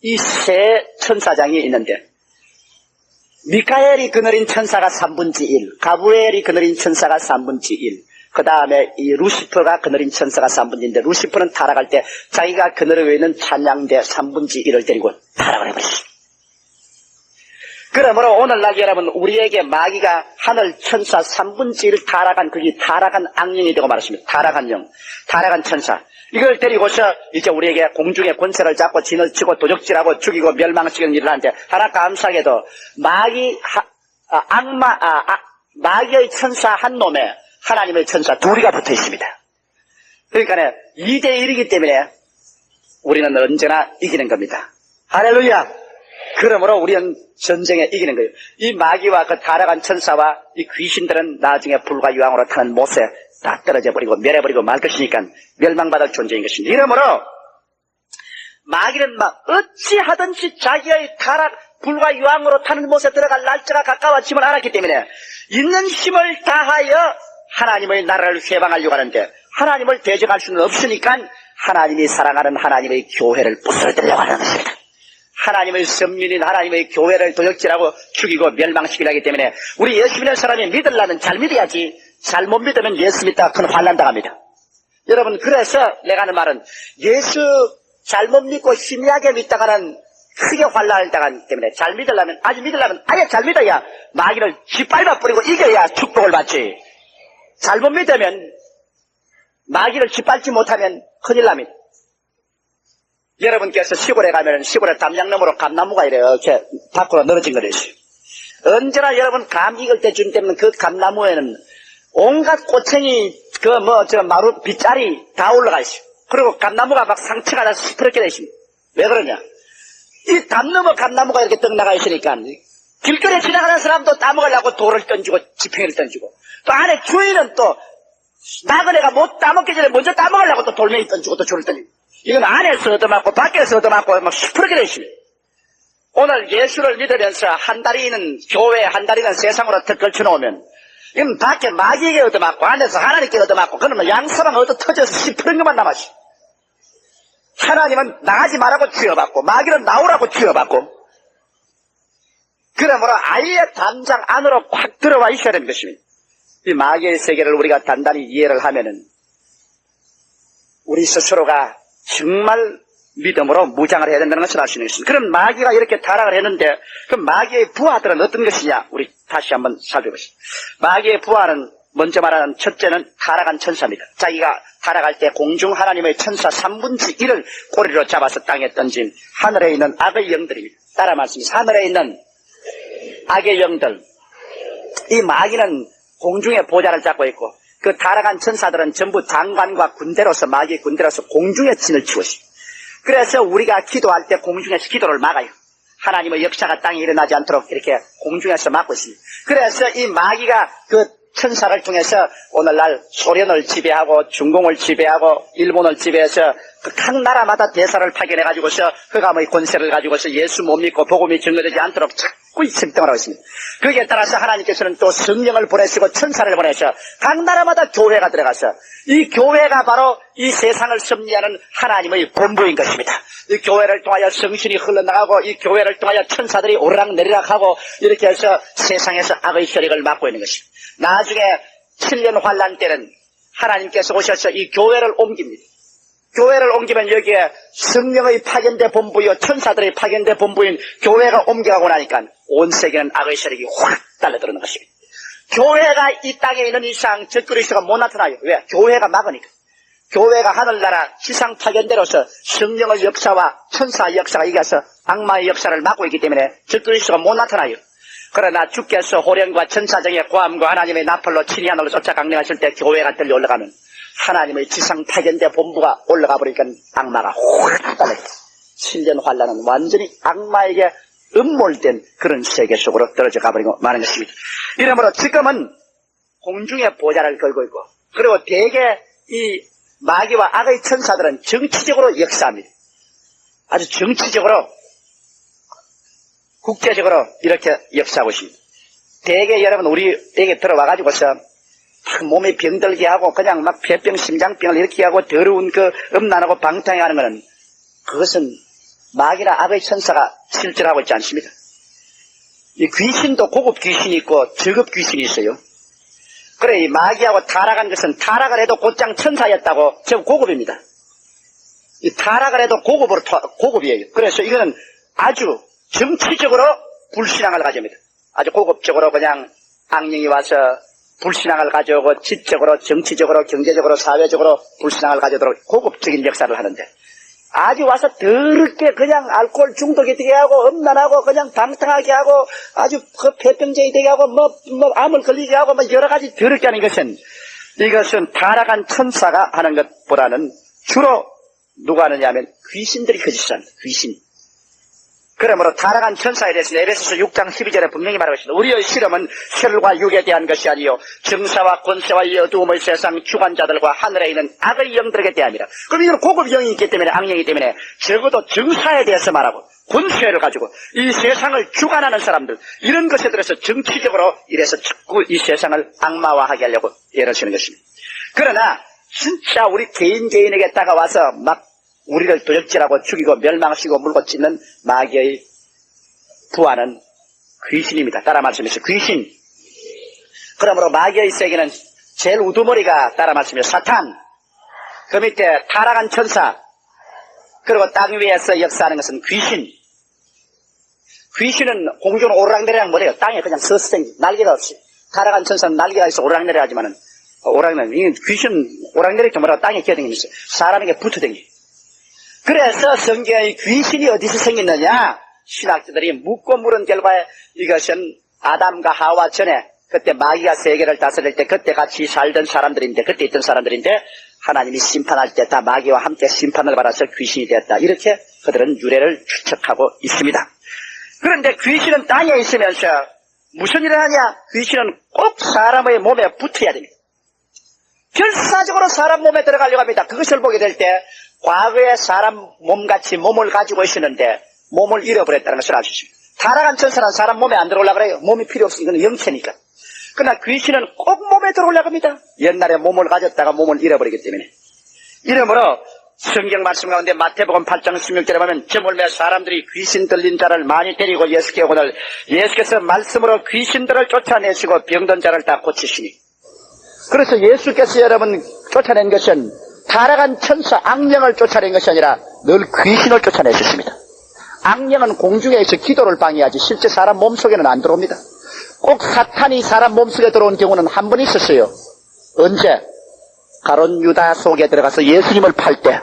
이 세 천사장이 있는데 미카엘이 그느린 천사가 3분의 1, 가브리엘이 그느린 천사가 3분의 1, 그 다음에 이 루시퍼가 그느린 천사가 3분의 1인데 루시퍼는 타락할 때 자기가 그늘에 있는 찬양대 3분의 1을 데리고 타락을 해버렸습니다. 그러므로 오늘날 여러분 우리에게 마귀가 하늘 천사 3분의 1을 타락한 그게 타락한 악령이 되고 말았습니다. 타락한 영, 타락한 천사 이걸 데리고서 이제 우리에게 공중의 권세를 잡고 진을 치고 도적질하고 죽이고 멸망시키는 일을 하는데 하나 감사하게도 마귀의 천사 한 놈에 하나님의 천사 둘이가 붙어 있습니다. 그러니까 2대1이기 때문에 우리는 언제나 이기는 겁니다. 할렐루야. 그러므로 우리는 전쟁에 이기는 거예요. 이 마귀와 그 타락한 천사와 이 귀신들은 나중에 불과 유황으로 타는 못에 다 떨어져 버리고 멸해버리고 말 것이니까 멸망받을 존재인 것입니다. 이러므로 마귀는 막 어찌하든지 자기의 타락 불과 유황으로 타는 못에 들어갈 날짜가 가까워짐을 알았기 때문에 있는 힘을 다하여 하나님의 나라를 회방하려고 하는데 하나님을 대적할 수는 없으니까 하나님이 사랑하는 하나님의 교회를 부서뜨리려고 하는 것입니다. 하나님의 선민인 하나님의 교회를 도적질하고 죽이고 멸망시키려 하기 때문에 우리 예수 믿는 사람이 믿으려면 잘 믿어야지, 잘못 믿으면 예수 믿다가 큰 환난 당합니다. 여러분, 그래서 내가 하는 말은 예수 잘못 믿고 희미하게 믿다가는 크게 환난을 당하기 때문에 잘 믿으려면, 아예 잘 믿어야 마귀를 짓밟아 버리고 이겨야 축복을 받지. 잘못 믿으면 마귀를 짓밟지 못하면 큰일 납니다. 여러분께서 시골에 가면 시골에 담장나무로 감나무가 이렇게 밖으로 늘어진 거를 있어요. 언제나 여러분 감 익을 때 주님 때문에 그 감나무에는 온갖 꼬챙이 마루 빗자리 다 올라가 있어요. 그리고 감나무가 막 상처가 나서 시퍼렇게 되십니다. 왜 그러냐? 이 감나무가 이렇게 떡 나가 있으니까 길거리에 지나가는 사람도 따먹으려고 돌을 던지고 지팡이를 던지고, 또 안에 주인은 또 나그네가 못 따먹기 전에 먼저 따먹으려고 또 돌멩이 던지고 또 줄을 던지고, 이건 안에서 얻어맞고 밖에서 얻어맞고 막 시퍼렇게 되십니다. 오늘 예수를 믿으면서 한 다리는 교회, 한 다리는 세상으로 턱 걸쳐놓으면 이건 밖에 마귀에게 얻어맞고 안에서 하나님께 얻어맞고, 그러면 양서방 얻어 터져서 시퍼런 것만 남았어. 하나님은 나가지 말라고 쥐어받고 마귀는 나오라고 쥐어받고, 그러므로 아예 담장 안으로 확 들어와 있어야 되는 것입니다. 이 마귀의 세계를 우리가 단단히 이해를 하면은 우리 스스로가 정말 믿음으로 무장을 해야 된다는 것을 알 수 있는 것입니다. 그럼 마귀가 이렇게 타락을 했는데, 그럼 마귀의 부하들은 어떤 것이냐? 우리 다시 한번 살펴보시죠. 마귀의 부하는 먼저 말하는 첫째는 타락한 천사입니다. 자기가 타락할 때 공중 하나님의 천사 3분의 1을 꼬리로 잡아서 땅에 던진 하늘에 있는 악의 영들입니다. 따라 말씀입니다. 하늘에 있는 악의 영들. 이 마귀는 공중에 보좌를 잡고 있고, 그 타락한 천사들은 전부 장관과 군대로서, 마귀의 군대로서 공중에 진을 치고 있습니다. 그래서 우리가 기도할 때 공중에서 기도를 막아요. 하나님의 역사가 땅에 일어나지 않도록 이렇게 공중에서 막고 있습니다. 그래서 이 마귀가 그 천사를 통해서 오늘날 소련을 지배하고 중공을 지배하고 일본을 지배해서 그 각 나라마다 대사를 파견해가지고서 흑암의 권세를 가지고서 예수 못 믿고 복음이 증거되지 않도록 자꾸 침통을 하고 있습니다. 거기에 따라서 하나님께서는 또 성령을 보내시고 천사를 보내서 각 나라마다 교회가 들어가서, 이 교회가 바로 이 세상을 섭리하는 하나님의 본부인 것입니다. 이 교회를 통하여 성신이 흘러나가고, 이 교회를 통하여 천사들이 오르락내리락하고 이렇게 해서 세상에서 악의 세력을 막고 있는 것입니다. 나중에 7년 환란 때는 하나님께서 오셔서 이 교회를 옮깁니다. 교회를 옮기면 여기에 성령의 파견대 본부요, 천사들의 파견대 본부인 교회가 옮겨가고 나니까 온 세계는 악의 세력이 확 달려들는 것입니다. 교회가 이 땅에 있는 이상 적그리스도가 못 나타나요. 왜? 교회가 막으니까. 교회가 하늘나라 지상 파견대로서 성령의 역사와 천사의 역사가 이겨서 악마의 역사를 막고 있기 때문에 적그리스도가 못 나타나요. 그러나 주께서 호련과 천사정의 고함과 하나님의 나팔로 친히 하늘로 쫓아 강림하실 때 교회가 들려 올라가면 하나님의 지상 파견대 본부가 올라가 버리니까 악마가 확 달라요. 7년 환란은 완전히 악마에게 음몰된 그런 세계 속으로 떨어져 가버리고 마는 것입니다. 이러므로 지금은 공중에 보좌를 걸고 있고, 그리고 대개 이 마귀와 악의 천사들은 정치적으로 역사합니다. 아주 정치적으로, 국제적으로 이렇게 역사하고 있습니다. 대개 여러분 우리에게 들어와가지고서 몸에 병들게 하고 그냥 막 폐병, 심장병을 일으키게 하고 더러운 그 음란하고 방탕해 하는 것은, 그것은 마귀나 악의 천사가 실질하고 있지 않습니다. 이 귀신도 고급 귀신이 있고 저급 귀신이 있어요. 그래, 이 마귀하고 타락한 것은 타락을 해도 곧장 천사였다고 저 고급입니다. 이 타락을 해도 고급이에요. 그래서 이거는 아주 정치적으로 불신앙을 가져옵니다. 아주 고급적으로 그냥 악령이 와서 불신앙을 가져오고 지적으로, 정치적으로, 경제적으로, 사회적으로 불신앙을 가져오도록 고급적인 역사를 하는데, 아주 와서 더럽게 그냥 알코올 중독이 되게 하고 음란하고 그냥 방탕하게 하고 아주 그 폐병증이 되게 하고 뭐 암을 걸리게 하고 뭐 여러 가지 더럽게 하는 것은, 이것은 타락한 천사가 하는 것보다는 주로 누가 하느냐 하면 귀신들이 거짓을 합니다. 귀신. 그러므로 타락한 천사에 대해서 에베소서 6장 12절에 분명히 말하고 있습니다. 우리의 실험은 혈과 육에 대한 것이 아니요 정사와 권세와 이 어두움의 세상 주관자들과 하늘에 있는 악의 영들에게 대함이라. 그럼 이건 고급 영이 있기 때문에, 악령이기 때문에 적어도 정사에 대해서 말하고 권세를 가지고 이 세상을 주관하는 사람들, 이런 것에 대해서 정치적으로 이래서 자꾸 이 세상을 악마화하게 하려고 애를 쓰는 것입니다. 그러나 진짜 우리 개인에게 다가와서 막 우리를 도적질하고 죽이고 멸망시키고 물고 찢는 마귀의 부하는 귀신입니다. 따라 말씀하시죠. 귀신. 그러므로 마귀의 세계는 제일 우두머리가 따라 말씀하시죠. 사탄. 그 밑에 타락한 천사. 그리고 땅 위에서 역사하는 것은 귀신. 귀신은 공중은 오르락내리락 못해요. 땅에 그냥 서스댕기 날개가 없이. 타락한 천사는 날개가 있어 오르락내리락하지만은 오락내리 귀신 오락내리락 뭐라고 땅에 기어다니면서 사람에게 붙어댕기. 그래서 성경의 귀신이 어디서 생겼느냐? 신학자들이 묻고 물은 결과에 이것은 아담과 하와 전에 그때 마귀가 세계를 다스릴 때 그때 같이 살던 사람들인데 그때 있던 사람들인데 하나님이 심판할 때 다 마귀와 함께 심판을 받아서 귀신이 되었다. 이렇게 그들은 유래를 추측하고 있습니다. 그런데 귀신은 땅에 있으면서 무슨 일을 하냐? 귀신은 꼭 사람의 몸에 붙어야 됩니다. 결사적으로 사람 몸에 들어가려고 합니다. 그것을 보게 될 때 과거에 사람 몸같이 몸을 가지고 있었는데 몸을 잃어버렸다는 것을 알 수 있습니다. 타락한 천사는 사람 몸에 안 들어오려고 그래요. 몸이 필요 없으니까 이건 영체니까. 그러나 귀신은 꼭 몸에 들어오려고 합니다. 옛날에 몸을 가졌다가 몸을 잃어버리기 때문에. 이러므로 성경 말씀 가운데 마태복음 8장 16절에 보면 저물매 사람들이 귀신 들린 자를 많이 데리고 예수께 오거늘 예수께서 말씀으로 귀신들을 쫓아내시고 병든 자를 다 고치시니. 그래서 예수께서 여러분 쫓아낸 것은 타락한 천사 악령을 쫓아낸 것이 아니라 늘 귀신을 쫓아내셨습니다. 악령은 공중에 있어 기도를 방해하지 실제 사람 몸속에는 안 들어옵니다. 꼭 사탄이 사람 몸속에 들어온 경우는 한 번 있었어요. 언제? 가룟 유다 속에 들어가서 예수님을 팔 때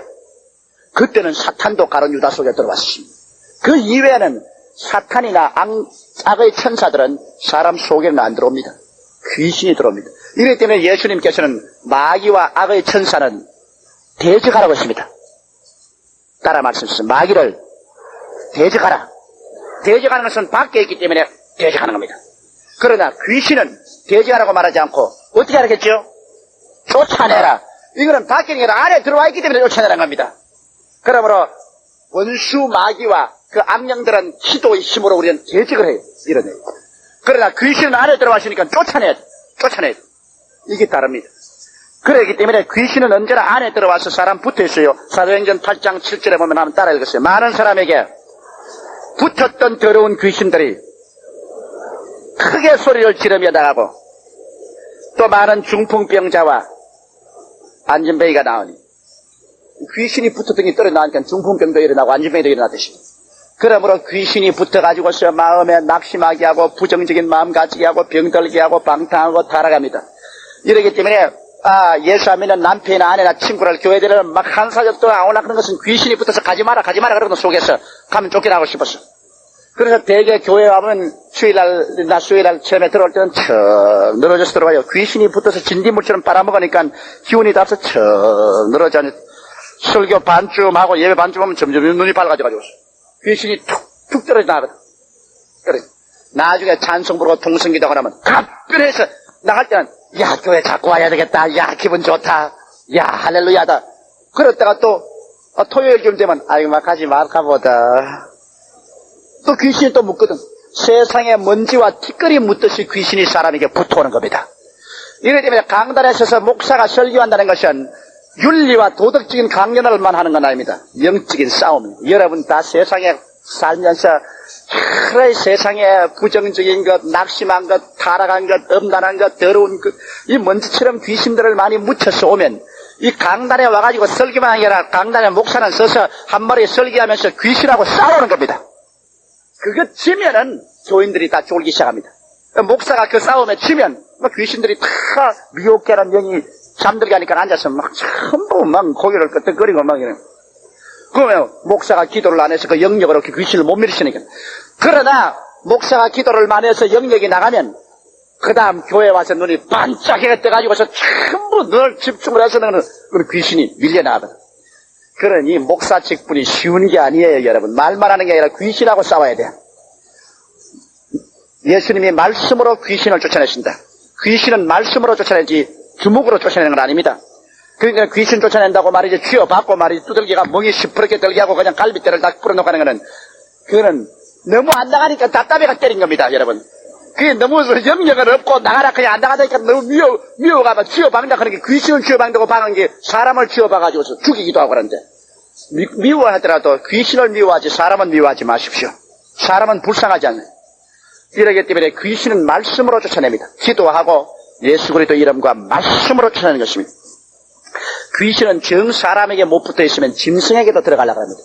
그때는 사탄도 가룟 유다 속에 들어왔습니다. 그 이외에는 사탄이나 악의 천사들은 사람 속에는 안 들어옵니다. 귀신이 들어옵니다. 이렇기 때문에 예수님께서는 마귀와 악의 천사는 대적하라고 했습니다. 따라 말씀하셨습니다. 마귀를 대적하라. 대적하는 것은 밖에 있기 때문에 대적하는 겁니다. 그러나 귀신은 대적하라고 말하지 않고 어떻게 하겠죠? 쫓아내라. 이거는 밖에 있는 게 아니라 안에 들어와 있기 때문에 쫓아내라는 겁니다. 그러므로 원수 마귀와 그 악령들은 기도의 힘으로 우리는 대적을 해요. 이런 얘기. 그러나 귀신은 안에 들어왔으니까 쫓아내야 돼. 쫓아내야 돼. 이게 다릅니다. 그렇기 때문에 귀신은 언제나 안에 들어와서 사람 붙어 있어요. 사도행전 8장 7절에 보면 한번 따라 읽었어요. 많은 사람에게 붙었던 더러운 귀신들이 크게 소리를 지르며 나가고 또 많은 중풍병자와 안진뱅이가 나오니 귀신이 붙었던 게 떨어 나오니까 중풍병도 일어나고 안진뱅이도 일어나듯이. 그러므로 귀신이 붙어가지고서 마음에 낙심하게 하고 부정적인 마음 가지게 하고 병들게 하고 방탕하고 타락합니다. 이러기 때문에 예수 안 믿는 남편이나 아내나 친구를 교회 데리면 막 한 사절 동안 안 오나 그런 것은 귀신이 붙어서 가지 마라 그러는 속에서 가면 쫓겨나고 싶었어. 그래서 대개 교회 와보면 수요일날 처음에 들어올 때는 척 늘어져서 들어와요. 귀신이 붙어서 진딧물처럼 빨아먹으니까 기운이 닿아서 척 늘어져. 설교 반쯤 하고 예배 반쯤 하면 점점 눈이 밝아져가지고 귀신이 툭툭 떨어져 나가거든. 그래. 나중에 찬송 부르고 통성기도 하고 나면 갑변해서 나갈 때는 야 교회 자꾸 와야 되겠다. 야 기분 좋다. 야 할렐루야다. 그랬다가 또 토요일쯤 되면 아이고 막 가지 말까 보다. 또 귀신이 또 묻거든. 세상에 먼지와 티끌이 묻듯이 귀신이 사람에게 붙어오는 겁니다. 이렇기 때문에 강단에 서서 목사가 설교한다는 것은 윤리와 도덕적인 강연을만 하는 건 아닙니다. 영적인 싸움입니다. 여러분 다 세상에 살면서 여러 세상에 부정적인 것, 낙심한 것, 타락한 것, 음란한 것, 더러운 것, 이 먼지처럼 귀신들을 많이 묻혀서 오면 이 강단에 와가지고 설교만 하는 게 아니라 강단에 목사는 서서 한 마리 설교하면서 귀신하고 싸우는 겁니다. 그거 지면은 교인들이 다 쫄기 시작합니다. 목사가 그 싸움에 지면 귀신들이 다 미혹계라는 영이 잠들게 하니까 앉아서 막 전부 막 고개를 끄덕거리고 막 이래요. 그러면 목사가 기도를 안 해서 그 영역으로 그 귀신을 못 밀으시니까. 그러나 목사가 기도를 많이 해서 영역이 나가면 그 다음 교회 와서 눈이 반짝이게 떠가지고서 전부 늘 집중을 해서는 그 귀신이 밀려나가거든. 그러니 목사 직분이 쉬운 게 아니에요, 여러분. 말만 하는 게 아니라 귀신하고 싸워야 돼. 예수님이 말씀으로 귀신을 쫓아내신다. 귀신은 말씀으로 쫓아내지 주먹으로 쫓아내는 건 아닙니다. 그러니까 귀신 쫓아낸다고 말이지 쥐어받고 말이지 두들기가 멍이 시퍼렇게 들게 하고 그냥 갈비뼈를 딱 뿌려놓고 하는 거는 그거는 너무 안 나가니까 답답해가 때린 겁니다, 여러분. 그게 너무 영역을 없고 나가라 그냥 안 나가다니까 너무 미워가면 쥐어박는다 그런 게 귀신을 쥐어박는다고 박은 게 사람을 쥐어박아가지고서 죽이기도 하고 그러는데 미워하더라도 귀신을 미워하지 사람은 미워하지 마십시오. 사람은 불쌍하지 않아요. 이러기 때문에 귀신은 말씀으로 쫓아냅니다. 기도하고 예수 그리스도 이름과 말씀으로 쫓아내는 것입니다. 귀신은 정 사람에게 못 붙어 있으면 짐승에게도 들어가려고 합니다.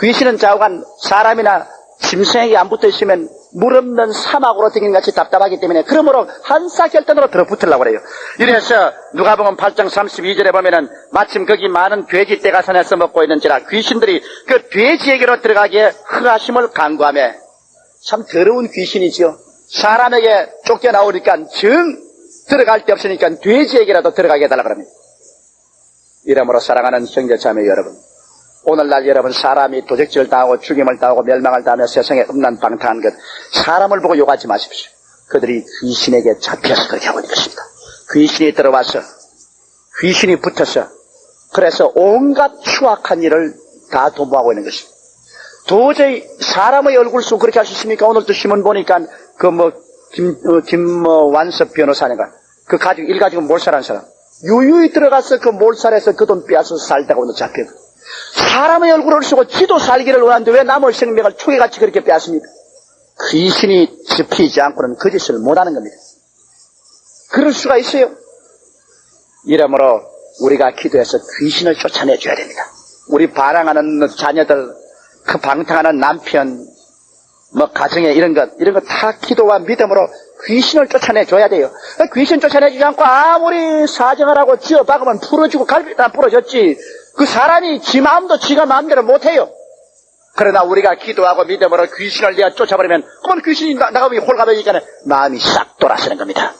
귀신은 좌우간 사람이나 짐승에게 안 붙어 있으면 물 없는 사막으로 댕기는 같이 답답하기 때문에 그러므로 한사결단으로 들어붙으려고 그래요. 이래서 누가복음 8장 32절에 보면은 마침 거기 많은 돼지 떼가 산에서 먹고 있는지라 귀신들이 그 돼지에게로 들어가기에 허하심을 간구하며 참 더러운 귀신이지요. 사람에게 쫓겨나오니까 정 들어갈 데 없으니까 돼지에게라도 들어가게 해달라고 합니다. 이러므로 사랑하는 형제자매 여러분, 오늘날 여러분 사람이 도적질을 당하고 죽임을 당하고 멸망을 당하며 세상에 음란방탕한 것 사람을 보고 욕하지 마십시오. 그들이 귀신에게 잡혀서 그렇게 하고 있는 것입니다. 귀신이 들어와서 귀신이 붙어서 그래서 온갖 추악한 일을 다 도모하고 있는 것입니다. 도저히 사람의 얼굴 속 그렇게 할 수 있습니까? 오늘도 신문 보니까 김완섭 변호사인가 그 가지고 일가지고 몰살한 사람 유유히 들어가서 그 몰살해서 그 돈 빼앗아서 살다가 오늘 잡혀. 사람의 얼굴을 쓰고 지도 살기를 원하는데 왜 남의 생명을 초계같이 그렇게 빼앗습니까? 귀신이 접히지 않고는 그 짓을 못하는 겁니다. 그럴 수가 있어요. 이러므로 우리가 기도해서 귀신을 쫓아내줘야 됩니다. 우리 반항하는 자녀들, 그 방탕하는 남편, 가정에 이런 것 다 기도와 믿음으로 귀신을 쫓아내줘야 돼요. 귀신 쫓아내주지 않고 아무리 사정을 하고 쥐어박으면 풀어주고 갈비 다 부러졌지. 그 사람이 지 마음도 지가 마음대로 못해요. 그러나 우리가 기도하고 믿음으로 귀신을 내가 쫓아버리면 그건 귀신이 나가면 홀가분이니까 마음이 싹 돌아서는 겁니다.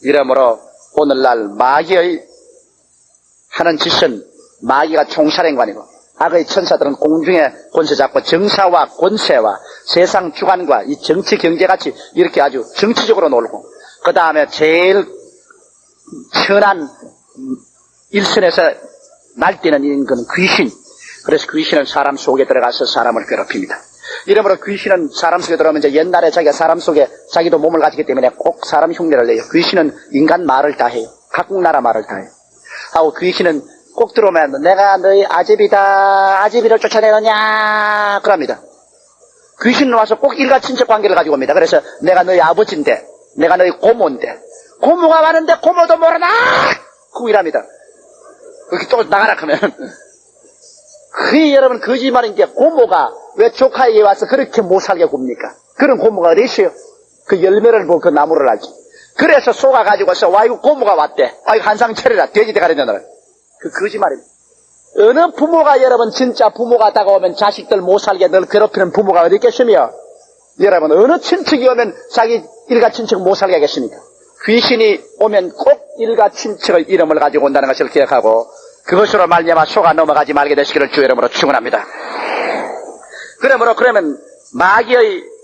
이러므로 오늘날 마귀의 하는 짓은 마귀가 총사령관이고 악의 천사들은 공중에 권세 잡고 정사와 권세와 세상 주관과 이 정치 경제같이 이렇게 아주 정치적으로 놀고 그 다음에 제일 천한 일선에서 날뛰는 인간은 귀신. 그래서 귀신은 사람 속에 들어가서 사람을 괴롭힙니다. 이러므로 귀신은 사람 속에 들어오면 이제 옛날에 자기가 사람 속에 자기도 몸을 가지기 때문에 꼭 사람 흉내를 내요. 귀신은 인간 말을 다 해요. 각국 나라 말을 다 해요. 하고 귀신은 꼭 들어오면 내가 너희 아제비다. 아제비를 쫓아내느냐 그럽니다. 귀신은 와서 꼭 일가친척 관계를 가지고 옵니다. 그래서 내가 너희 아버지인데 내가 너희 고모인데 고모가 많은데 고모도 모르나 그 이랍니다. 그렇게 또 나가라 하면 그게 여러분 거짓말인 게 고모가 왜 조카에게 와서 그렇게 못 살게 굽니까? 그런 고모가 어디 있어요? 그 열매를 보고 그 나무를 알지. 그래서 속아가지고서 와 이거 고모가 왔대. 아 이거 한상 차려라. 돼지대 가려내라. 그 거짓말입니다. 어느 부모가 여러분 진짜 부모가 다가오면 자식들 못 살게 늘 괴롭히는 부모가 어디 있겠으며 여러분 어느 친척이 오면 자기 일가 친척 못 살게 하겠습니까? 귀신이 오면 꼭 일가 친척의 이름을 가지고 온다는 것을 기억하고 그것으로 말미암아 속아 넘어가지 말게 되시기를 주 이름으로 축원합니다. 그러면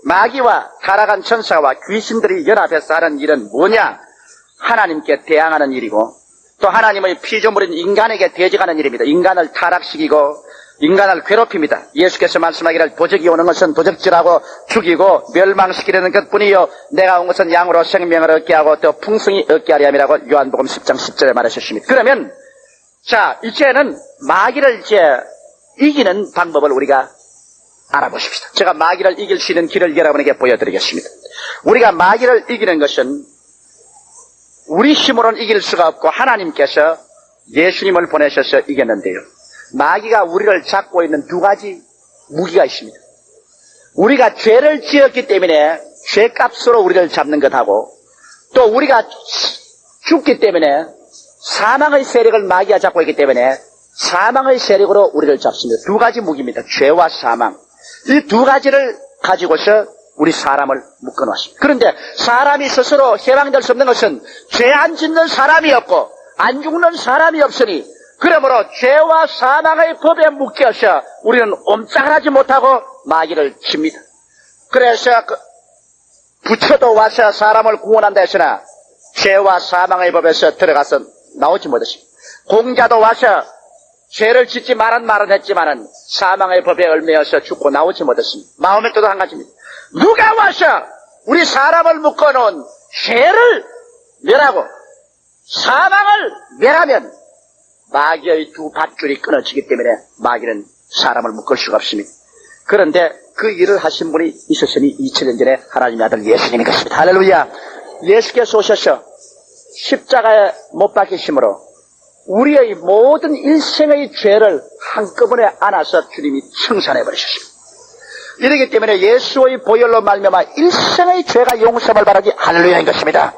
마귀와 타락한 천사와 귀신들이 연합해서 하는 일은 뭐냐? 하나님께 대항하는 일이고 또 하나님의 피조물인 인간에게 대적하는 일입니다. 인간을 타락시키고 인간을 괴롭힙니다. 예수께서 말씀하기를 도적이 오는 것은 도적질하고 죽이고 멸망시키려는 것뿐이요 내가 온 것은 양으로 생명을 얻게 하고 또 풍성히 얻게 하려 함이라고 요한복음 10장 10절에 말하셨습니다. 그러면 자 이제는 마귀를 이제 이기는 방법을 우리가 알아보십시다. 제가 마귀를 이길 수 있는 길을 여러분에게 보여드리겠습니다. 우리가 마귀를 이기는 것은 우리 힘으로는 이길 수가 없고 하나님께서 예수님을 보내셔서 이겼는데요. 마귀가 우리를 잡고 있는 두 가지 무기가 있습니다. 우리가 죄를 지었기 때문에 죄값으로 우리를 잡는 것하고 또 우리가 죽기 때문에 사망의 세력을 마귀가 잡고 있기 때문에 사망의 세력으로 우리를 잡습니다. 두 가지 무기입니다. 죄와 사망. 이 두 가지를 가지고서 우리 사람을 묶어놓았습니다. 그런데 사람이 스스로 해방될 수 없는 것은 죄 안 짓는 사람이 없고 안 죽는 사람이 없으니 그러므로 죄와 사망의 법에 묶여서 우리는 옴짝하지 못하고 마귀를 칩니다. 그래서 부처도 와서 사람을 구원한다 했으나 죄와 사망의 법에서 들어가서 나오지 못했습니다. 공자도 와서 죄를 짓지 말은 했지만은 사망의 법에 얽매여서 죽고 나오지 못했습니다. 마음의 뜻도 한 가지입니다. 누가 와서 우리 사람을 묶어놓은 죄를 멸하고 사망을 멸하면 마귀의 두 밧줄이 끊어지기 때문에 마귀는 사람을 묶을 수가 없습니다. 그런데 그 일을 하신 분이 있었으니 2000년 전에 하나님의 아들 예수님인 것입니다. 할렐루야. 예수께서 오셔서 십자가에 못 박히심으로 우리의 모든 일생의 죄를 한꺼번에 안아서 주님이 청산해 버리셨습니다. 이러기 때문에 예수의 보혈로 말미암아 일생의 죄가 용서를 바라기 할렐루야인 것입니다.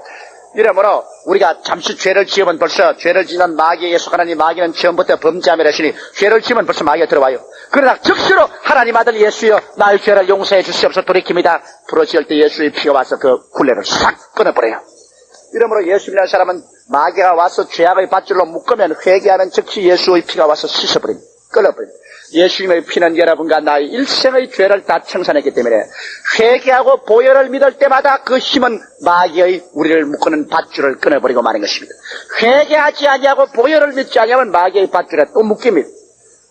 이러므로 우리가 잠시 죄를 지으면 벌써 죄를 지는 마귀에게 속하나니 마귀는 처음부터 범죄함이라 하시니 죄를 지으면 벌써 마귀가 들어와요. 그러나 즉시로 하나님 아들 예수여 나의 죄를 용서해 주시옵소서 돌이킵니다. 부러질 때 예수의 피가 와서 그 굴레를 싹 끊어버려요. 이러므로 예수님이라는 사람은 마귀가 와서 죄악의 밧줄로 묶으면 회개하는 즉시 예수의 피가 와서 씻어버립니다. 끊어버립니다. 예수님의 피는 여러분과 나의 일생의 죄를 다 청산했기 때문에 회개하고 보혈을 믿을 때마다 그 힘은 마귀의 우리를 묶는 밧줄을 끊어버리고 마는 것입니다. 회개하지 아니하고 보혈을 믿지 아니하면 마귀의 밧줄에 또 묶입니다.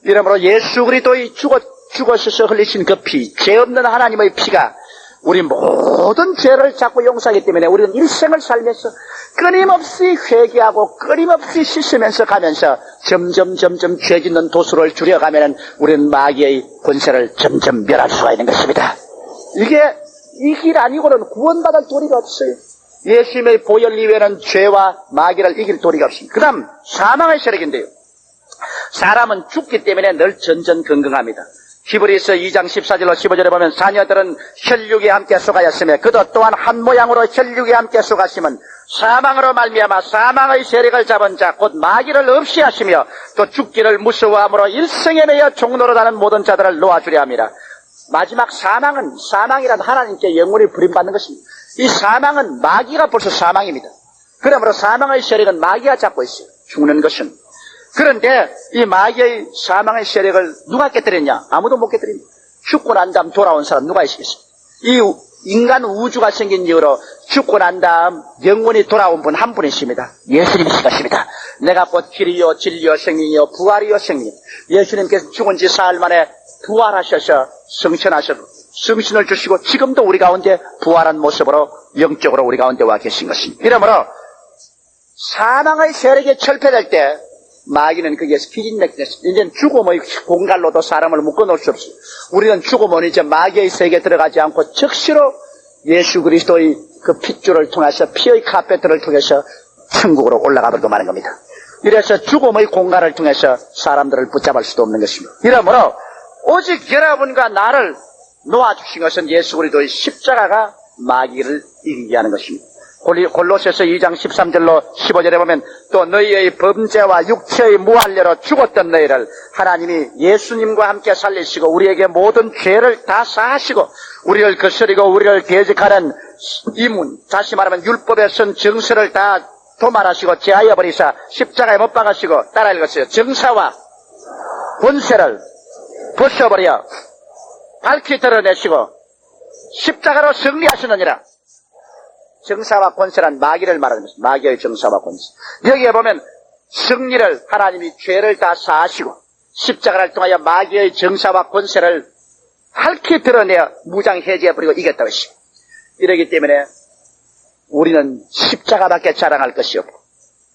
이러므로 예수 그리스도의 죽어서서 흘리신 그 피, 죄 없는 하나님의 피가 우리 모든 죄를 자꾸 용서하기 때문에 우리는 일생을 살면서 끊임없이 회개하고 끊임없이 씻으면서 가면서 점점 죄 짓는 도수를 줄여가면 우리는 마귀의 권세를 점점 멸할 수가 있는 것입니다. 이게 이 길 아니고는 구원받을 도리가 없어요. 예수님의 보혈 이외에는 죄와 마귀를 이길 도리가 없습니다. 그 다음 사망의 세력인데요. 사람은 죽기 때문에 늘 전전긍긍합니다. 히브리서 2장 14절로 15절에 보면 자녀들은 혈육에 함께 속하였으며 그도 또한 한 모양으로 혈육에 함께 속하심은 사망으로 말미암아 사망의 세력을 잡은 자 곧 마귀를 없이 하시며 또 죽기를 무서워함으로 일생에 매여 종로로 가는 모든 자들을 놓아주려 합니다. 마지막 사망은 사망이란 하나님께 영원히 부림받는 것입니다. 이 사망은 마귀가 벌써 사망입니다. 그러므로 사망의 세력은 마귀가 잡고 있어요. 죽는 것은. 그런데 이 마귀의 사망의 세력을 누가 깨뜨렸냐? 아무도 못 깨뜨립니다. 죽고 난 다음 돌아온 사람 누가 있겠습니까? 이 인간 우주가 생긴 이후로 죽고 난 다음 영원히 돌아온 분 한 분이십니다. 예수님이신 것입니다. 내가 곧 길이요 진리요 생명이요 부활이요 생명. 예수님께서 죽은 지 사흘 만에 부활하셔서 성천하셔서 성신을 주시고 지금도 우리 가운데 부활한 모습으로 영적으로 우리 가운데 와 계신 것입니다. 이러므로 사망의 세력이 철폐될 때 마귀는 거기에서 피진맥됐습니다. 이제는 죽음의 공갈로도 사람을 묶어놓을 수 없어요. 우리는 죽음은 이제 마귀의 세계에 들어가지 않고 즉시로 예수 그리스도의 그 핏줄을 통해서 피의 카페트를 통해서 천국으로 올라가버리고 마는 겁니다. 이래서 죽음의 공갈을 통해서 사람들을 붙잡을 수도 없는 것입니다. 이러므로 오직 여러분과 나를 놓아주신 것은 예수 그리스도의 십자가가 마귀를 이기게 하는 것입니다. 골로새서 2장 13절로 15절에 보면 또 너희의 범죄와 육체의 무할례로 죽었던 너희를 하나님이 예수님과 함께 살리시고 우리에게 모든 죄를 다 사하시고 우리를 거스리고 우리를 대적하는 이문, 다시 말하면 율법에 쓴 정서를 다 도말하시고 제하여 버리사 십자가에 못 박으시고 따라 읽었어요. 정사와 권세를 벗어버려 밝히 드러내시고 십자가로 승리하시느니라. 정사와 권세란 마귀를 말하는 것입니다. 마귀의 정사와 권세. 여기에 보면 승리를 하나님이 죄를 다 사하시고 십자가를 통하여 마귀의 정사와 권세를 밝히 드러내어 무장해제해버리고 이겼다고 했습니다. 이러기 때문에 우리는 십자가밖에 자랑할 것이 없고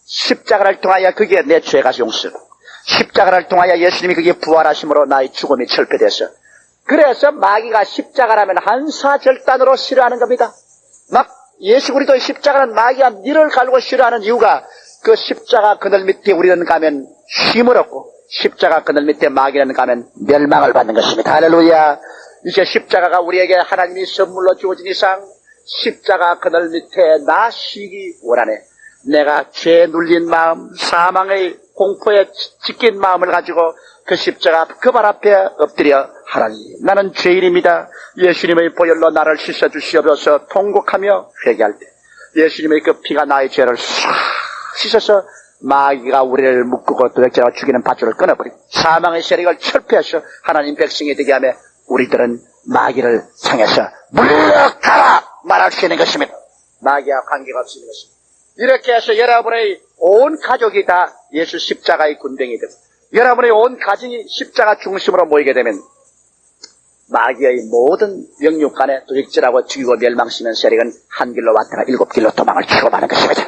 십자가를 통하여 그게 내 죄가 용서되고 십자가를 통하여 예수님이 그게 부활하심으로 나의 죽음이 철폐돼서 그래서 마귀가 십자가라면 한사절단으로 싫어하는 겁니다. 막 예수 그리스도의 십자가는 마귀가 니를 갈고 싫어하는 이유가 그 십자가 그늘 밑에 우리는 가면 힘을 얻고 십자가 그늘 밑에 마귀는 가면 멸망을 받는 것입니다. 할렐루야. 이제 십자가가 우리에게 하나님이 선물로 주어진 이상 십자가 그늘 밑에 나 쉬기 원하네. 내가 죄에 눌린 마음, 사망의 공포에 찢긴 마음을 가지고 그 십자가 그 발 앞에 엎드려 하나님 나는 죄인입니다. 예수님의 보혈로 나를 씻어주시옵소서 통곡하며 회개할 때 예수님의 그 피가 나의 죄를 싹 씻어서 마귀가 우리를 묶고 도둑질하고 죽이는 밧줄을 끊어버리고 사망의 세력을 철폐해서 하나님 백성이 되게 하며 우리들은 마귀를 향해서 물러가라 말할 수 있는 것입니다. 마귀와 관계가 없는 것입니다. 이렇게 해서 여러분의 온 가족이 다 예수 십자가의 군병이 되고 여러분의 온 가정이 십자가 중심으로 모이게 되면 마귀의 모든 영육간에 도적질하고 죽이고 멸망시키는 세력은 한 길로 왔다가 7길로 도망을 치고 마는 것입니다.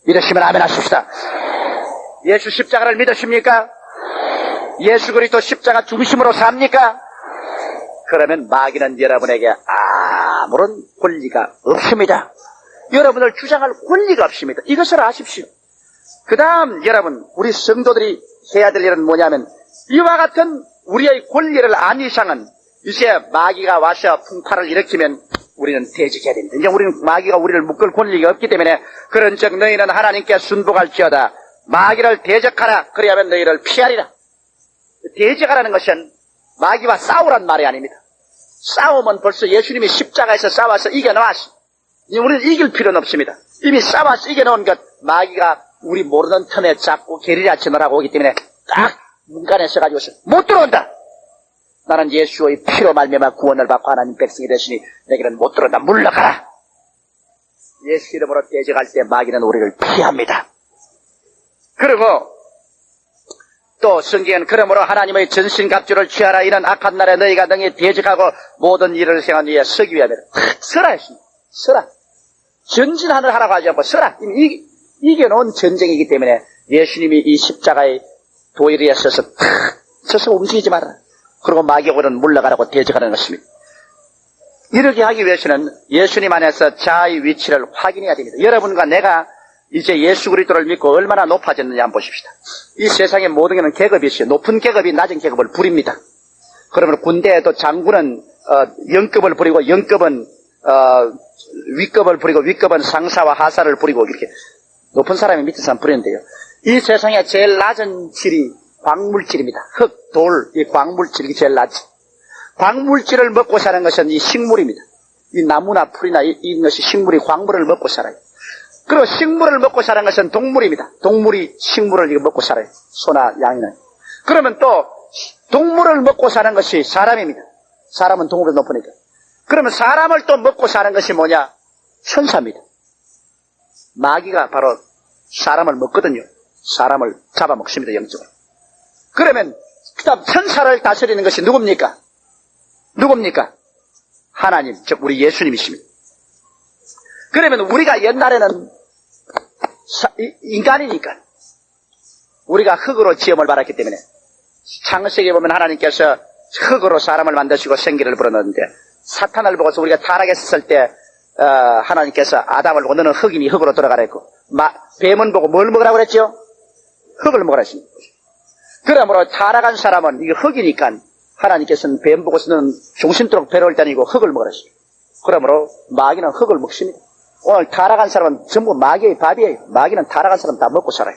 믿으시면 아멘 하십시다. 예수 십자가를 믿으십니까? 예수 그리스도 십자가 중심으로 삽니까? 그러면 마귀는 여러분에게 아무런 권리가 없습니다. 여러분을 주장할 권리가 없습니다. 이것을 아십시오. 그 다음 여러분, 우리 성도들이 해야 될 일은 뭐냐면, 이와 같은 우리의 권리를 안 이상은 이제 마귀가 와서 풍파를 일으키면 우리는 대적해야 됩니다. 이제 우리는 마귀가 우리를 묶을 권리가 없기 때문에, 그런즉 너희는 하나님께 순복할지어다. 마귀를 대적하라. 그리하면 너희를 피하리라. 대적하라는 것은 마귀와 싸우란 말이 아닙니다. 싸우면 벌써 예수님이 십자가에서 싸워서 이겨놓았어. 우리는 이길 필요는 없습니다. 이미 싸워서 이겨놓은 것, 마귀가 우리 모르는 틈에 자꾸 게리라 치느라고 오기 때문에 딱 문간에 써가지고서 못 들어온다. 나는 예수의 피로 말미암아 구원을 받고 하나님 백성이 되시니 내게는 못 들어온다. 물러가라. 예수 이름으로 대적할 때 마귀는 우리를 피합니다. 그리고 또 성경은 그러므로 하나님의 전신갑주를 취하라. 이는 악한 날에 너희가 능히 대적하고 모든 일을 행한 위에 서기 위하여 서라 했습니다. 서라. 전진하는 하라고 하지 않고 서라. 이미 이겨놓은 전쟁이기 때문에 예수님이 이 십자가의 도일에 서서 움직이지 마라. 그리고 마귀오는 물러가라고 대적하는 것입니다. 이렇게 하기 위해서는 예수님 안에서 자아의 위치를 확인해야 됩니다. 여러분과 내가 이제 예수 그리스도를 믿고 얼마나 높아졌느냐 한번 보십시다. 이 세상의 모든 게는 계급이 있어요. 높은 계급이 낮은 계급을 부립니다. 그러면 군대에도 장군은 영급을 부리고 영급은 위급을 부리고 위급은 상사와 하사를 부리고 이렇게 높은 사람이 밑에 사람 부리는데요. 이 세상에 제일 낮은 질이 광물질입니다. 흙, 돌, 이 광물질이 제일 낮지. 광물질을 먹고 사는 것은 이 식물입니다. 이 나무나 풀이나 이것이 식물이 광물을 먹고 살아요. 그리고 식물을 먹고 사는 것은 동물입니다. 동물이 식물을 먹고 살아요. 소나 양이는. 그러면 또 동물을 먹고 사는 것이 사람입니다. 사람은 동물을 높으니까. 그러면 사람을 또 먹고 사는 것이 뭐냐? 천사입니다. 마귀가 바로 사람을 먹거든요. 사람을 잡아먹습니다. 영적으로. 그러면 그 다음 천사를 다스리는 것이 누굽니까? 누굽니까? 하나님, 즉 우리 예수님이십니다. 그러면 우리가 옛날에는 인간이니까 우리가 흙으로 지음을 받았기 때문에 창세기에 보면 하나님께서 흙으로 사람을 만드시고 생기를 불어넣었는데 사탄을 보고서 우리가 타락했을 때 하나님께서 아담을 보고 너는 흙이니 흙으로 들어가라 했고 뱀은 보고 뭘 먹으라고 그랬죠? 흙을 먹으라 했습니다. 그러므로 타락한 사람은 이게 흙이니까 하나님께서는 뱀 보고서는 중심도록 배를 다니고 흙을 먹으라 했습니다. 그러므로 마귀는 흙을 먹습니다. 오늘 타락한 사람은 전부 마귀의 밥이에요. 마귀는 타락한 사람 다 먹고 살아요.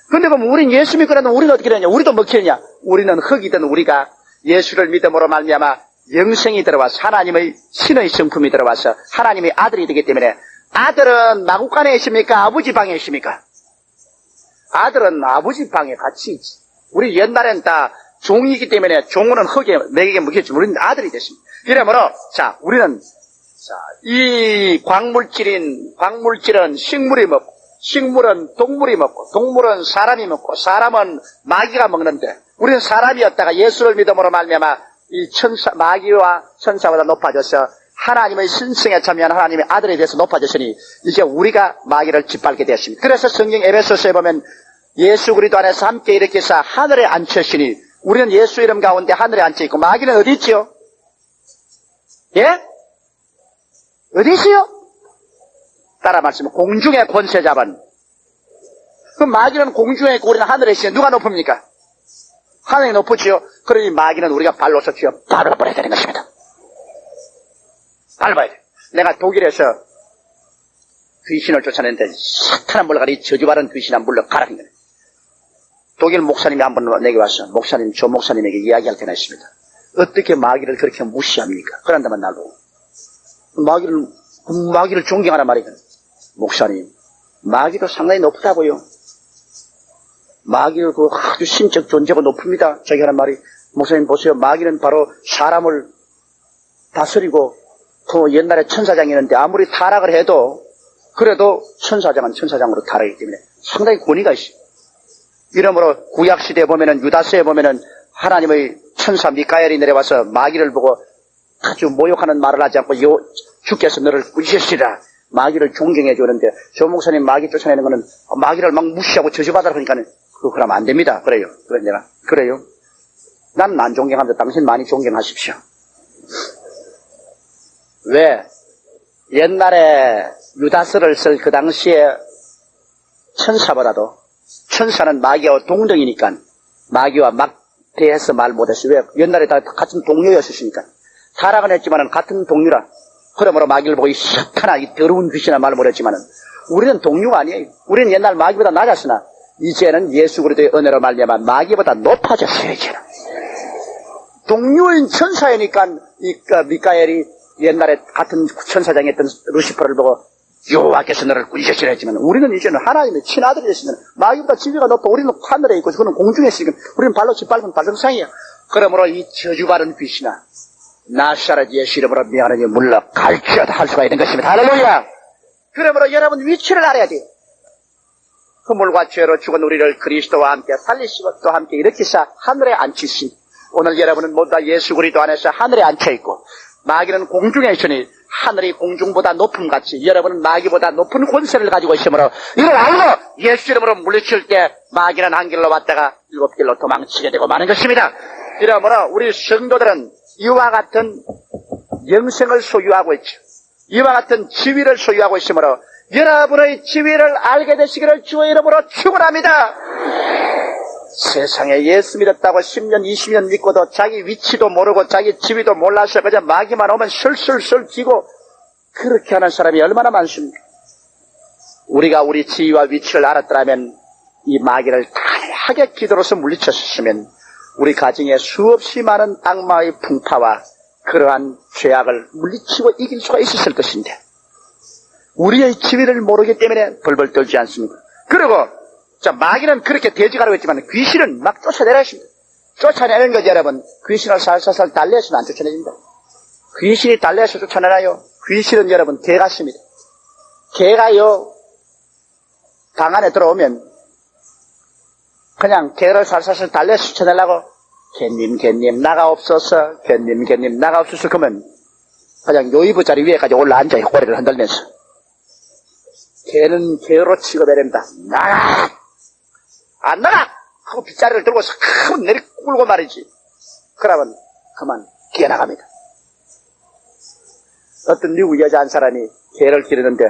근데 그럼 우린 예수 믿고 나면 우리는 어떻게 되냐? 우리도 먹히느냐? 우리는 흙이든 우리가 예수를 믿음으로 말미암아 영생이 들어와서 하나님의 신의 성품이 들어와서 하나님의 아들이 되기 때문에 아들은 마구간에 있습니까? 아버지 방에 있습니까? 아들은 아버지 방에 같이 있지. 우리 옛날엔 다 종이기 때문에 종은 흙에 맥에게 먹혔지. 우리는 아들이 됐습니다. 이러므로 자 우리는 이 광물질은 식물이 먹고 식물은 동물이 먹고 동물은 사람이 먹고 사람은 마귀가 먹는데 우리는 사람이었다가 예수를 믿음으로 말미암아 이 마귀와 천사보다 높아져서 하나님의 신성에 참여한 하나님의 아들에 대해서 높아졌으니 이제 우리가 마귀를 짓밟게 되었습니다. 그래서 성경 에베소서에 보면 예수 그리스도 안에서 함께 일으켜서 하늘에 앉혔으니 우리는 예수 이름 가운데 하늘에 앉혀있고 마귀는 어디 있지요? 예? 어디 있어요? 따라 말씀은 공중의 권세 잡은. 그럼 마귀는 공중에 있고 우리는 하늘에 있으니 누가 높습니까? 하늘이 높으지요. 그러니 마귀는 우리가 발로서 쥐어 밟아버려야 되는 것입니다. 밟아야 돼. 내가 독일에서 귀신을 쫓아냈는데 사탄한 물러가리 저주받은 귀신 한 물러가라는 거예요. 독일 목사님이 한 번 내게 와서 목사님, 조 목사님에게 이야기할 때가 있습니다. 어떻게 마귀를 그렇게 무시합니까? 그런다면 나도 마귀를 존경하란 말이거든요. 목사님, 마귀도 상당히 높다고요. 마귀는 아주 신적 존재가 높습니다. 저기 하는 말이, 목사님 보세요. 마귀는 바로 사람을 다스리고, 그 옛날에 천사장이었는데 아무리 타락을 해도, 그래도 천사장은 천사장으로 타락하기 때문에 상당히 권위가 있어요. 이러므로 구약시대에 보면은, 유다서에 보면은 하나님의 천사 미카엘이 내려와서 마귀를 보고 아주 모욕하는 말을 하지 않고 주께서 너를 꾸짖으시라. 마귀를 존경해 주는데 조 목사님 마귀 쫓아내는 거는 마귀를 막 무시하고 저주받으라 그러니까 그러면 안 됩니다. 그래요. 그래 내가 그래요. 난 안 존경합니다. 당신 많이 존경하십시오. 왜? 옛날에 유다서를 쓸 그 당시에 천사보다도 천사는 마귀와 동등이니까 마귀와 막 대해서 말 못했어요. 왜? 옛날에 다 같은 동료였으니까. 타락은 했지만은 같은 동료라. 그러므로 마귀를 보고 이 썩하나 이 더러운 귀신아 말을 못했지만은 우리는 동료가 아니에요. 우리는 옛날 마귀보다 낮았으나 이제는 예수 그리스도의 은혜로 말미암아 마귀보다 높아졌어요. 이제는. 동료인 천사이니까 미카엘이 옛날에 같은 천사장이었던 루시퍼를 보고 여호와께서 너를 꾸짖으시라 했지만 우리는 이제는 하나님의 친아들이 됐으면 마귀보다 지위가 높고 우리는 하늘에 있고 그는 공중에 있으니까 우리는 발로 짓밟은 발등상이에요. 그러므로 이 저주받은 귀신아 나사렛 예수 이름으로 미안하니 물러갈지어다 할 수가 있는 것입니다. 할렐루야. 그러므로 여러분 위치를 알아야 돼요. 허물과 죄로 죽은 우리를 그리스도와 함께 살리시고 또 함께 일으키사 하늘에 앉히신 오늘 여러분은 모두 다 예수 그리스도 안에서 하늘에 앉혀있고 마귀는 공중에 있으니 하늘이 공중보다 높음같이 여러분은 마귀보다 높은 권세를 가지고 있으므로 이걸 알고 예수 이름으로 물리칠 때 마귀는 한 길로 왔다가 7길로 도망치게 되고 마는 것입니다. 이러므로 우리 성도들은 이와 같은 영생을 소유하고 있죠. 이와 같은 지위를 소유하고 있으므로 여러분의 지위를 알게 되시기를 주의 이름으로 축원합니다. 세상에 예수 믿었다고 10년 20년 믿고도 자기 위치도 모르고 자기 지위도 몰라서 그냥 마귀만 오면 술술술 기고 그렇게 하는 사람이 얼마나 많습니까? 우리가 우리 지위와 위치를 알았더라면 이 마귀를 강하게 기도로서 물리쳤으면 우리 가정에 수없이 많은 악마의 풍파와 그러한 죄악을 물리치고 이길 수가 있었을 것인데 우리의 지위를 모르기 때문에 벌벌 떨지 않습니까? 그리고 자 마귀는 그렇게 돼지가라고 했지만 귀신은 막 쫓아내라 했습니다. 쫓아내는 거지 여러분. 귀신을 살살살 달래서는 안 쫓아내집니다. 귀신이 달래서 쫓아내나요? 귀신은 여러분 개 같습니다. 개가요 방 안에 들어오면 그냥 개를 살살살 달래서 쫓아내려고 개님 나가옵소서 개님 나가옵소서 그러면 그냥 요이부 자리 위에까지 올라앉아요. 꼬리를 흔들면서. 개는 개로 취급해야 나가! 안 나가! 하고 빗자리를 들고서 큰 내리 굴고 말이지. 그러면 그만 뛰어나갑니다. 어떤 미국 여자 한 사람이 개를 기르는데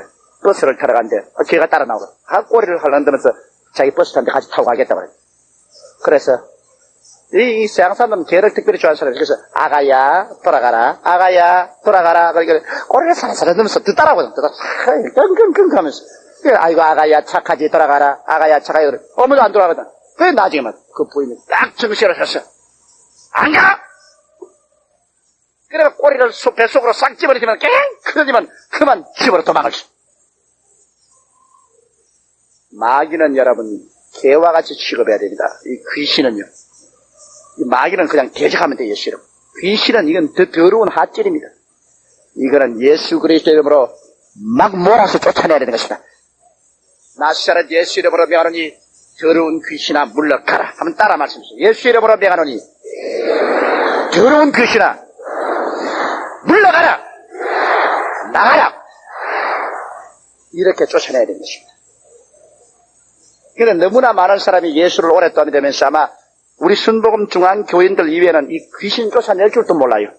버스를 타러 간대. 개가 따라 나오고 꼬리를 흔들면서 자기 버스 탄데 같이 타고 가겠다고 그래. 그래서 이 서양 사람은 개를 특별히 좋아하는 사람이 그래서 아가야 돌아가라 아가야 돌아가라 그러니까 꼬리를 살살 흔들면서 따라오거든. 끙끙끙 하면서 아이고 아가야 착하지 돌아가라 아가야 착하지 그래. 어머도 안 돌아가거든. 그래 나중에만 그 부인이 딱 정신을 섰어. 안 가! 그래 꼬리를 뱃속으로 싹 집어넣으면 깽! 그러지만 그만 집어로 도망을 쳐. 마귀는 여러분 개와 같이 취급해야 됩니다. 이 귀신은요. 이 마귀는 그냥 대적하면 돼요. 예수 이름. 귀신은 이건 더 더러운 핫질입니다. 이거는 예수 그리스도 이름으로 막 몰아서 쫓아내야 되는 것이다. 나사렛 예수 이름으로 명하노니 더러운 귀신아 물러가라. 한번 따라 말씀하세요. 예수 이름으로 명하노니 더러운 귀신아 물러가라. 나가라. 이렇게 쫓아내야 되는 것입니다. 그런데 너무나 많은 사람이 예수를 오랫동안 되면서 아마 우리 순복음 중앙 교인들 이외에는 이 귀신 쫓아낼 줄도 몰라요.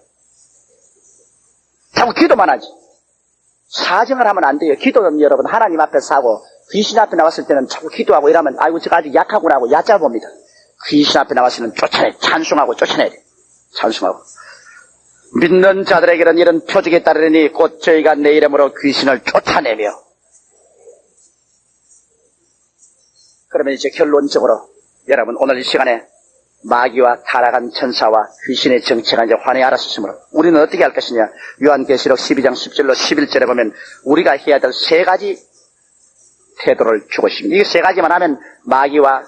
자꾸 기도만 하지. 사정을 하면 안 돼요. 기도는 여러분 하나님 앞에서 하고 귀신 앞에 나왔을 때는 자꾸 기도하고 이러면 아이고 제가 아직 약하구나 하고 얕아 봅니다. 귀신 앞에 나왔을 때는 쫓아내 찬송하고 쫓아내야 돼. 찬송하고. 믿는 자들에게는 이런 표적에 따르니 곧 저희가 내 이름으로 귀신을 쫓아내며 그러면 이제 결론적으로 여러분 오늘 이 시간에 마귀와 타락한 천사와 귀신의 정체가 이제 환히 알았으므로 우리는 어떻게 할 것이냐. 요한계시록 12장 10절로 11절에 보면 우리가 해야 될 세 가지 태도를 주고 있습니다. 이 세 가지만 하면 마귀와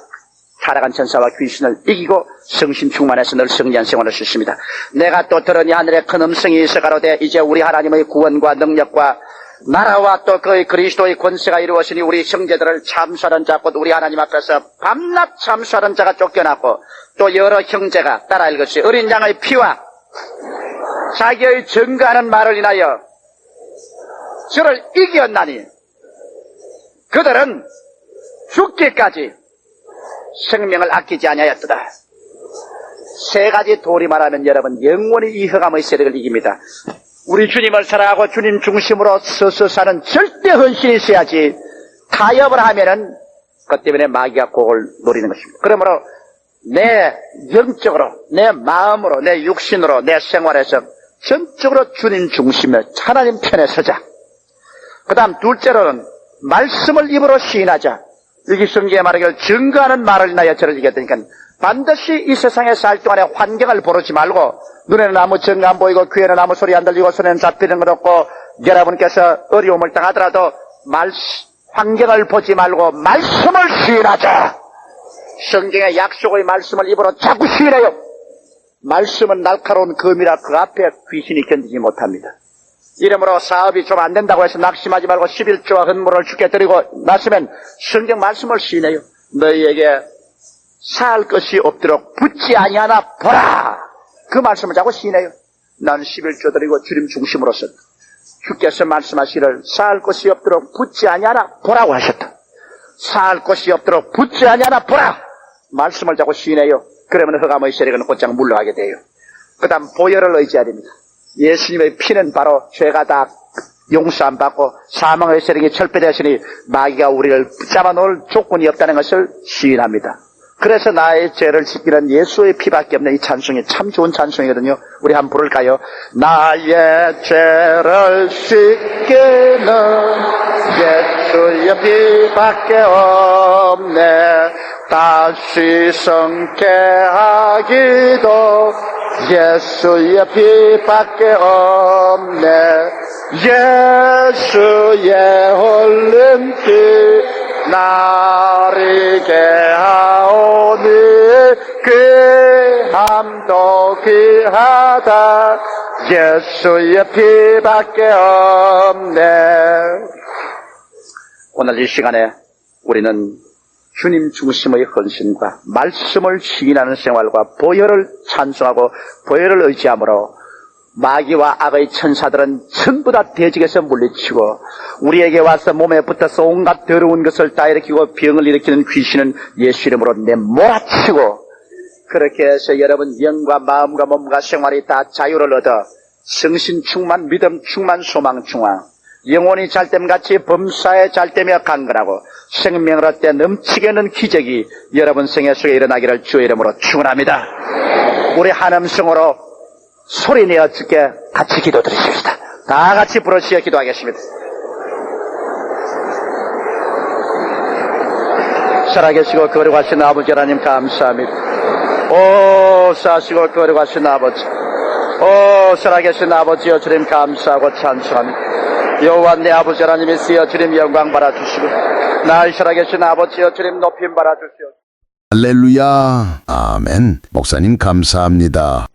타락한 천사와 귀신을 이기고 성신 충만해서 늘 승리한 생활을 할 수 있습니다. 내가 또 들으니 하늘에 큰 음성이 있어 가로되 이제 우리 하나님의 구원과 능력과 나라와 또 그의 그리스도의 권세가 이루어지니 우리 형제들을 참수하는 자 곧 우리 하나님 앞에서 밤낮 참수하는 자가 쫓겨났고 또 여러 형제가 따라 읽으시 어린 양의 피와 자기의 증거하는 말을 인하여 저를 이겼나니 그들은 죽기까지 생명을 아끼지 아니하였도다. 세 가지 도리 말하면 여러분 영원히 이 흑암의 세력을 이깁니다. 우리 주님을 사랑하고 주님 중심으로 서서 사는 절대 헌신이 있어야지 타협을 하면은 그것 때문에 마귀가 그걸 노리는 것입니다. 그러므로 내 영적으로, 내 마음으로, 내 육신으로, 내 생활에서 전적으로 주님 중심에 하나님 편에 서자. 그 다음 둘째로는 말씀을 입으로 시인하자. 여기 성경에 말하기를 증거하는 말을 인하여 저를 이겼다니까 반드시 이 세상에 살 동안에 환경을 보르지 말고 눈에는 아무 증거 안 보이고 귀에는 아무 소리 안 들리고 손에는 잡히는 것 없고 여러분께서 어려움을 당하더라도 환경을 보지 말고 말씀을 시인하자. 성경의 약속의 말씀을 입으로 자꾸 시인해요. 말씀은 날카로운 검이라 그 앞에 귀신이 견디지 못합니다. 이러므로 사업이 좀 안 된다고 해서 낙심하지 말고 11조와 헌물을 주께 드리고 나서면 성경 말씀을 시인해요. 너희에게 살 것이 없도록 붙지 아니하나 보라. 그 말씀을 자꾸 시인해요. 나는 11조 드리고 주님 중심으로서 주께서 말씀하시기를 살 것이 없도록 붙지 아니하나 보라고 하셨다. 살 것이 없도록 붙지 아니하나 보라. 말씀을 자꾸 시인해요. 그러면 흑암의 세력은 곧장 물러가게 돼요. 그 다음 보혈을 의지해야 됩니다. 예수님의 피는 바로 죄가 다 용서 안 받고 사망의 세력이 철폐되었으니 마귀가 우리를 붙잡아 놓을 조건이 없다는 것을 시인합니다. 그래서 나의 죄를 씻기는 예수의 피밖에 없는 이 찬송이 참 좋은 찬송이거든요. 우리 한번 부를까요? 나의 죄를 씻기는 예수의 피밖에 없네. 다시 성케 하기도 예수의 피밖에 없네. 예수의 흘린 피 나리게 하오니 귀함도 귀하다. 예수의 피밖에 없네. 오늘 이 시간에 우리는 주님 중심의 헌신과 말씀을 시인하는 생활과 보혈을 찬송하고 보혈을 의지함으로 마귀와 악의 천사들은 전부 다 대적에서 물리치고 우리에게 와서 몸에 붙어서 온갖 더러운 것을 다 일으키고 병을 일으키는 귀신은 예수 이름으로 내몰아치고 그렇게 해서 여러분 영과 마음과 몸과 생활이 다 자유를 얻어 성신 충만, 믿음 충만, 소망 충만, 영혼이 잘됨같이 범사에 잘되며 강건하고 생명을 얻되 넘치게 있는 기적이 여러분 생애 속에 일어나기를 주의 이름으로 축원합니다. 우리 한음성으로 소리내어 주께 같이 기도드리십시다. 다 같이 부르시어 기도하겠습니다. 살아계시고 거룩하신 아버지 하나님 감사합니다. 오 사시고 거룩하신 아버지, 오 살아계신 아버지여 주님 감사하고 찬송합니다. 여호와 내 아버지 하나님이 쓰여 주님 영광 받아주시고 날 살아계신 아버지여 주님 높임 받아주시오. 할렐루야. 아멘. 목사님 감사합니다.